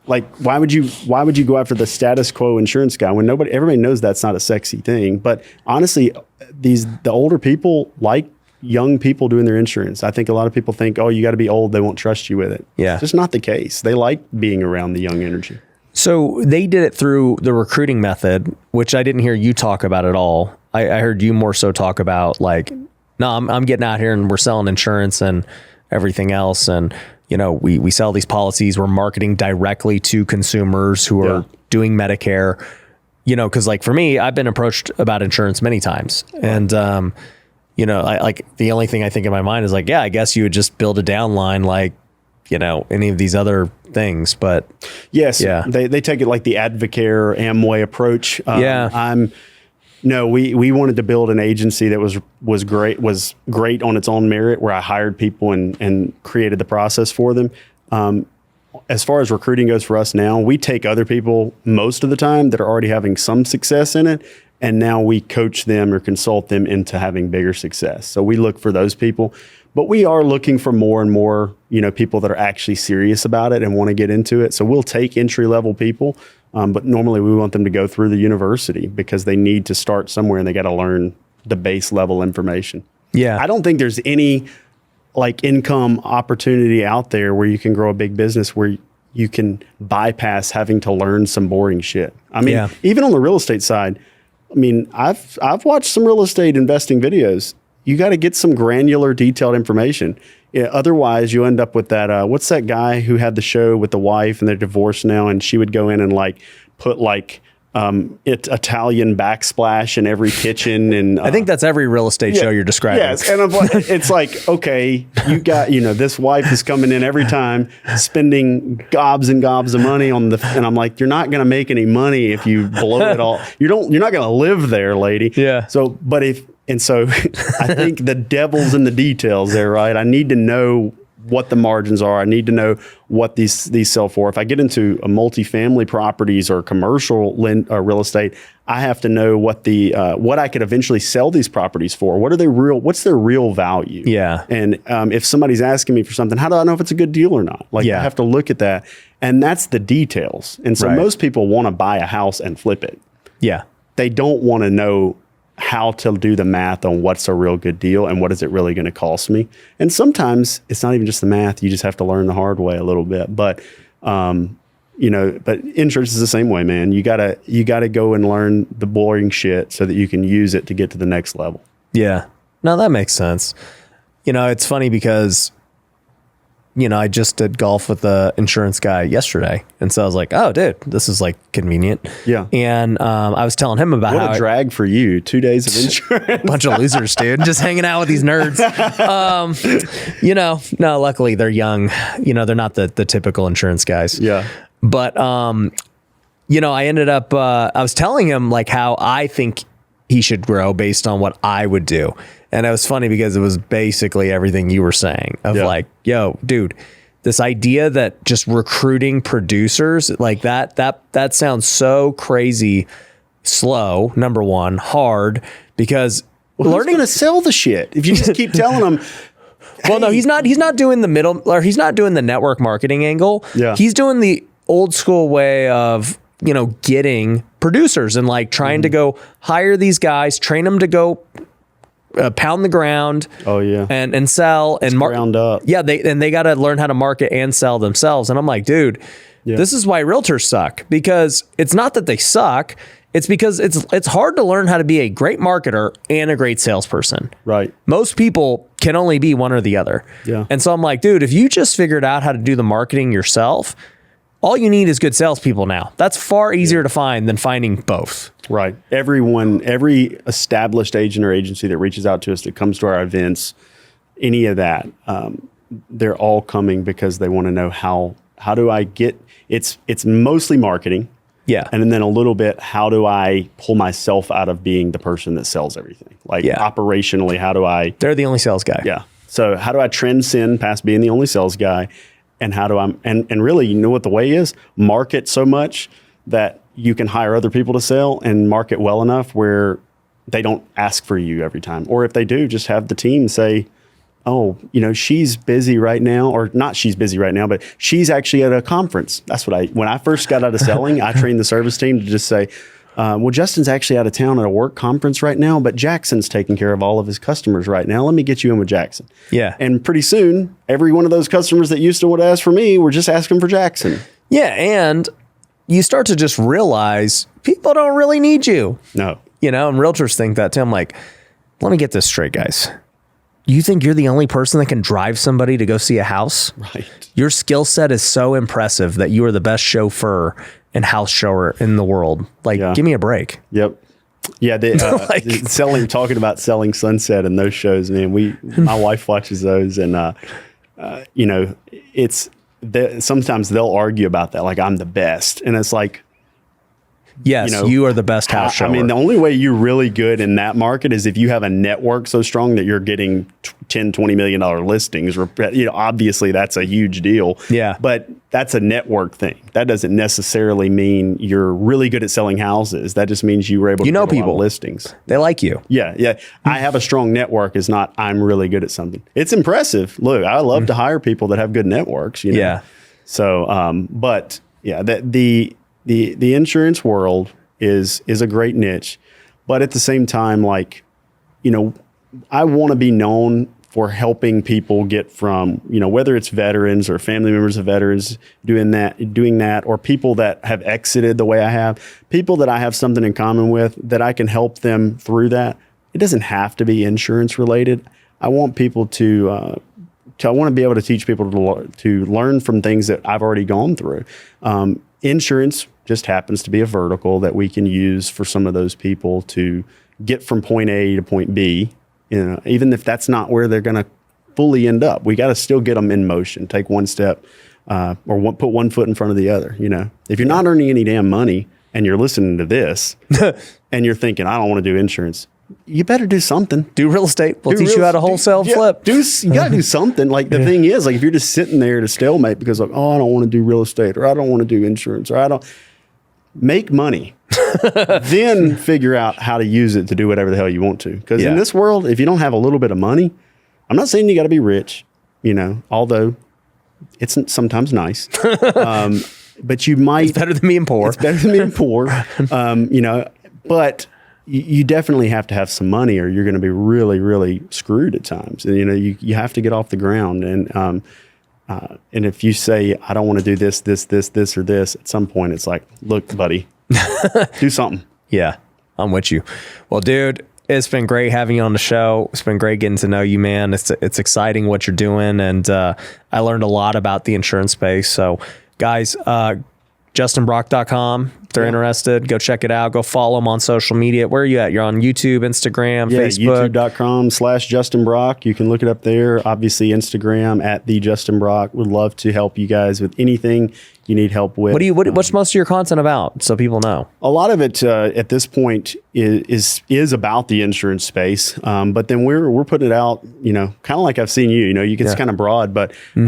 like why would you go after the status quo insurance guy when everybody knows that's not a sexy thing? But honestly, the older people like young people doing their insurance. I think a lot of people think, oh, you got to be old, they won't trust you with it. Yeah. It's just not the case. They like being around the young energy. So they did it through the recruiting method, which I didn't hear you talk about at all. I heard you more so talk about like, no, I'm getting out here and we're selling insurance and everything else. And, we sell these policies. We're marketing directly to consumers who are doing Medicare, because like for me, I've been approached about insurance many times. And, I like the only thing I think in my mind is like, I guess you would just build a downline like, any of these other things. But yes, they take it like the Advocare Amway approach. We wanted to build an agency that was great on its own merit, where I hired people and created the process for them. As far as recruiting goes for us now, we take other people most of the time that are already having some success in it, and now we coach them or consult them into having bigger success. So we look for those people, but we are looking for more and more, people that are actually serious about it and want to get into it. So we'll take entry-level people. But normally we want them to go through the university because they need to start somewhere and they got to learn the base level information. Yeah. I don't think there's any like income opportunity out there where you can grow a big business where you can bypass having to learn some boring shit. I mean, even on the real estate side, I've watched some real estate investing videos. You got to get some granular, detailed information. Otherwise, you end up with that. What's that guy who had the show with the wife and they're divorced now, and she would go in and like put like it's Italian backsplash in every kitchen. And I think that's every real estate show you're describing. Yes. And it's like, okay, you got, this wife is coming in every time spending gobs and gobs of money on and I'm like, you're not going to make any money if you blow it all. You're not going to live there, lady. Yeah. So, so I think the devil's in the details there, right? I need to know what the margins are. I need to know what these sell for. If I get into a multifamily properties or commercial real estate, I have to know what I could eventually sell these properties for. What's their real value? Yeah. And if somebody's asking me for something, how do I know if it's a good deal or not? I have to look at that. And that's the details. And so most people want to buy a house and flip it. Yeah. They don't want to know how to do the math on what's a real good deal and what is it really going to cost me. And sometimes it's not even just the math. You just have to learn the hard way a little bit. But, but insurance is the same way, man. You gotta go and learn the boring shit so that you can use it to get to the next level. Yeah. No, that makes sense. It's funny because, I just did golf with the insurance guy yesterday. And so I was like, oh, dude, this is like convenient. Yeah. And I was telling him about what a drag for you. 2 days of insurance. Bunch of losers, dude. Just hanging out with these nerds. No, luckily they're young. They're not the typical insurance guys. Yeah. But, I ended up, I was telling him like how I think he should grow based on what I would do. And it was funny because it was basically everything you were saying of like, yo, dude, this idea that just recruiting producers like that sounds so crazy slow. Number one, hard because learning to sell the shit. If you just keep telling them, well, no, he's not doing the middle or he's not doing the network marketing angle. Yeah. He's doing the old school way of, getting producers and like trying to go hire these guys, train them to go pound the ground. Oh yeah. And sell and ground up. Yeah. They got to learn how to market and sell themselves. And I'm like, dude, this is why realtors suck, because it's not that they suck. It's because it's hard to learn how to be a great marketer and a great salesperson. Right. Most people can only be one or the other. Yeah. And so I'm like, dude, if you just figured out how to do the marketing yourself, all you need is good salespeople now. That's far easier to find than finding both. Right. Every established agent or agency that reaches out to us that comes to our events, any of that, they're all coming because they want to know how do I get, it's mostly marketing. Yeah. And then a little bit, how do I pull myself out of being the person that sells everything? Like operationally, how do I? They're the only sales guy. Yeah. So how do I transcend past being the only sales guy? And how do I, and really, you know what the way is? Market so much that you can hire other people to sell and market well enough where they don't ask for you every time. Or if they do, just have the team say, oh, she's busy right now, or not she's busy right now, but she's actually at a conference. That's what when I first got out of selling, I trained the service team to just say, well, Justin's actually out of town at a work conference right now, but Jackson's taking care of all of his customers right now. Let me get you in with Jackson. Yeah. And pretty soon, every one of those customers that used to would ask for me were just asking for Jackson. Yeah. And you start to just realize people don't really need you. No. And realtors think that too. I'm like, let me get this straight, guys. You think you're the only person that can drive somebody to go see a house? Right. Your skill set is so impressive that you are the best chauffeur and house shower in the world. Like, give me a break. Yep. Yeah. Talking about Selling Sunset and those shows, man, my wife watches those and, sometimes they'll argue about that. Like, I'm the best. And it's like, yes, you are the best house shower. I mean, the only way you're really good in that market is if you have a network so strong that you're getting $10, $20 million listings. Obviously that's a huge deal. Yeah. But that's a network thing. That doesn't necessarily mean you're really good at selling houses. That just means you were able to get a lot of listings. They like you. Yeah. Yeah. I have a strong network is not, I'm really good at something. It's impressive. Look, I love to hire people that have good networks. Yeah. So, but yeah, the insurance world is a great niche, but at the same time, like, I want to be known for helping people get from, whether it's veterans or family members of veterans doing that, or people that have exited the way I have, people that I have something in common with that I can help them through that. It doesn't have to be insurance related. I want people I want to be able to teach people to learn from things that I've already gone through. Insurance just happens to be a vertical that we can use for some of those people to get from point A to point B. You know, even if that's not where they're going to fully end up, we got to still get them in motion, take one step, put one foot in front of the other. You know, if you're not earning any damn money and you're listening to this and you're thinking, I don't want to do insurance, you better do something. Do real estate. We'll teach you how to wholesale flip. You got to do something. Like the thing is, like if you're just sitting there at a stalemate because like, oh, I don't want to do real estate, or I don't want to do insurance, or I don't make money, then figure out how to use it to do whatever the hell you want to. Because in this world, if you don't have a little bit of money, I'm not saying you got to be rich, you know, although it's sometimes nice. But you might. It's better than being poor. It's better than being poor. You know, but you definitely have to have some money or you're going to be really, really screwed at times. And, you know, you have to get off the ground. And if you say, I don't want to do this, or this, at some point it's like, look, buddy, do something. Yeah, I'm with you. Well, dude, it's been great having you on the show. It's been great getting to know you, man. It's exciting what you're doing. And I learned a lot about the insurance space. So guys, justinbrock.com. If they're interested, go check it out. Go follow them on social media. Where are you at? You're on YouTube, Instagram, Facebook. YouTube.com/Justin Brock. You can look it up there. Obviously, Instagram @the Justin Brock. Would love to help you guys with anything you need help with. What's most of your content about, so people know? A lot of it at this point is about the insurance space, but then we're putting it out. You know, kind of like I've seen you. You know, it's kind of broad, but you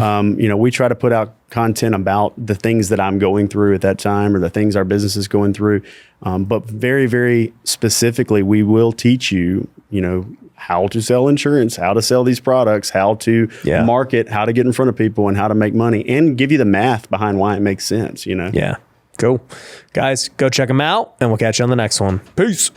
know, we try to put out content about the things that I'm going through at that time or the things our business is going through. But very, very specifically, we will teach you, you know, how to sell insurance, how to sell these products, how to market, how to get in front of people and how to make money and give you the math behind why it makes sense, you know? Yeah. Cool. Guys, go check them out and we'll catch you on the next one. Peace.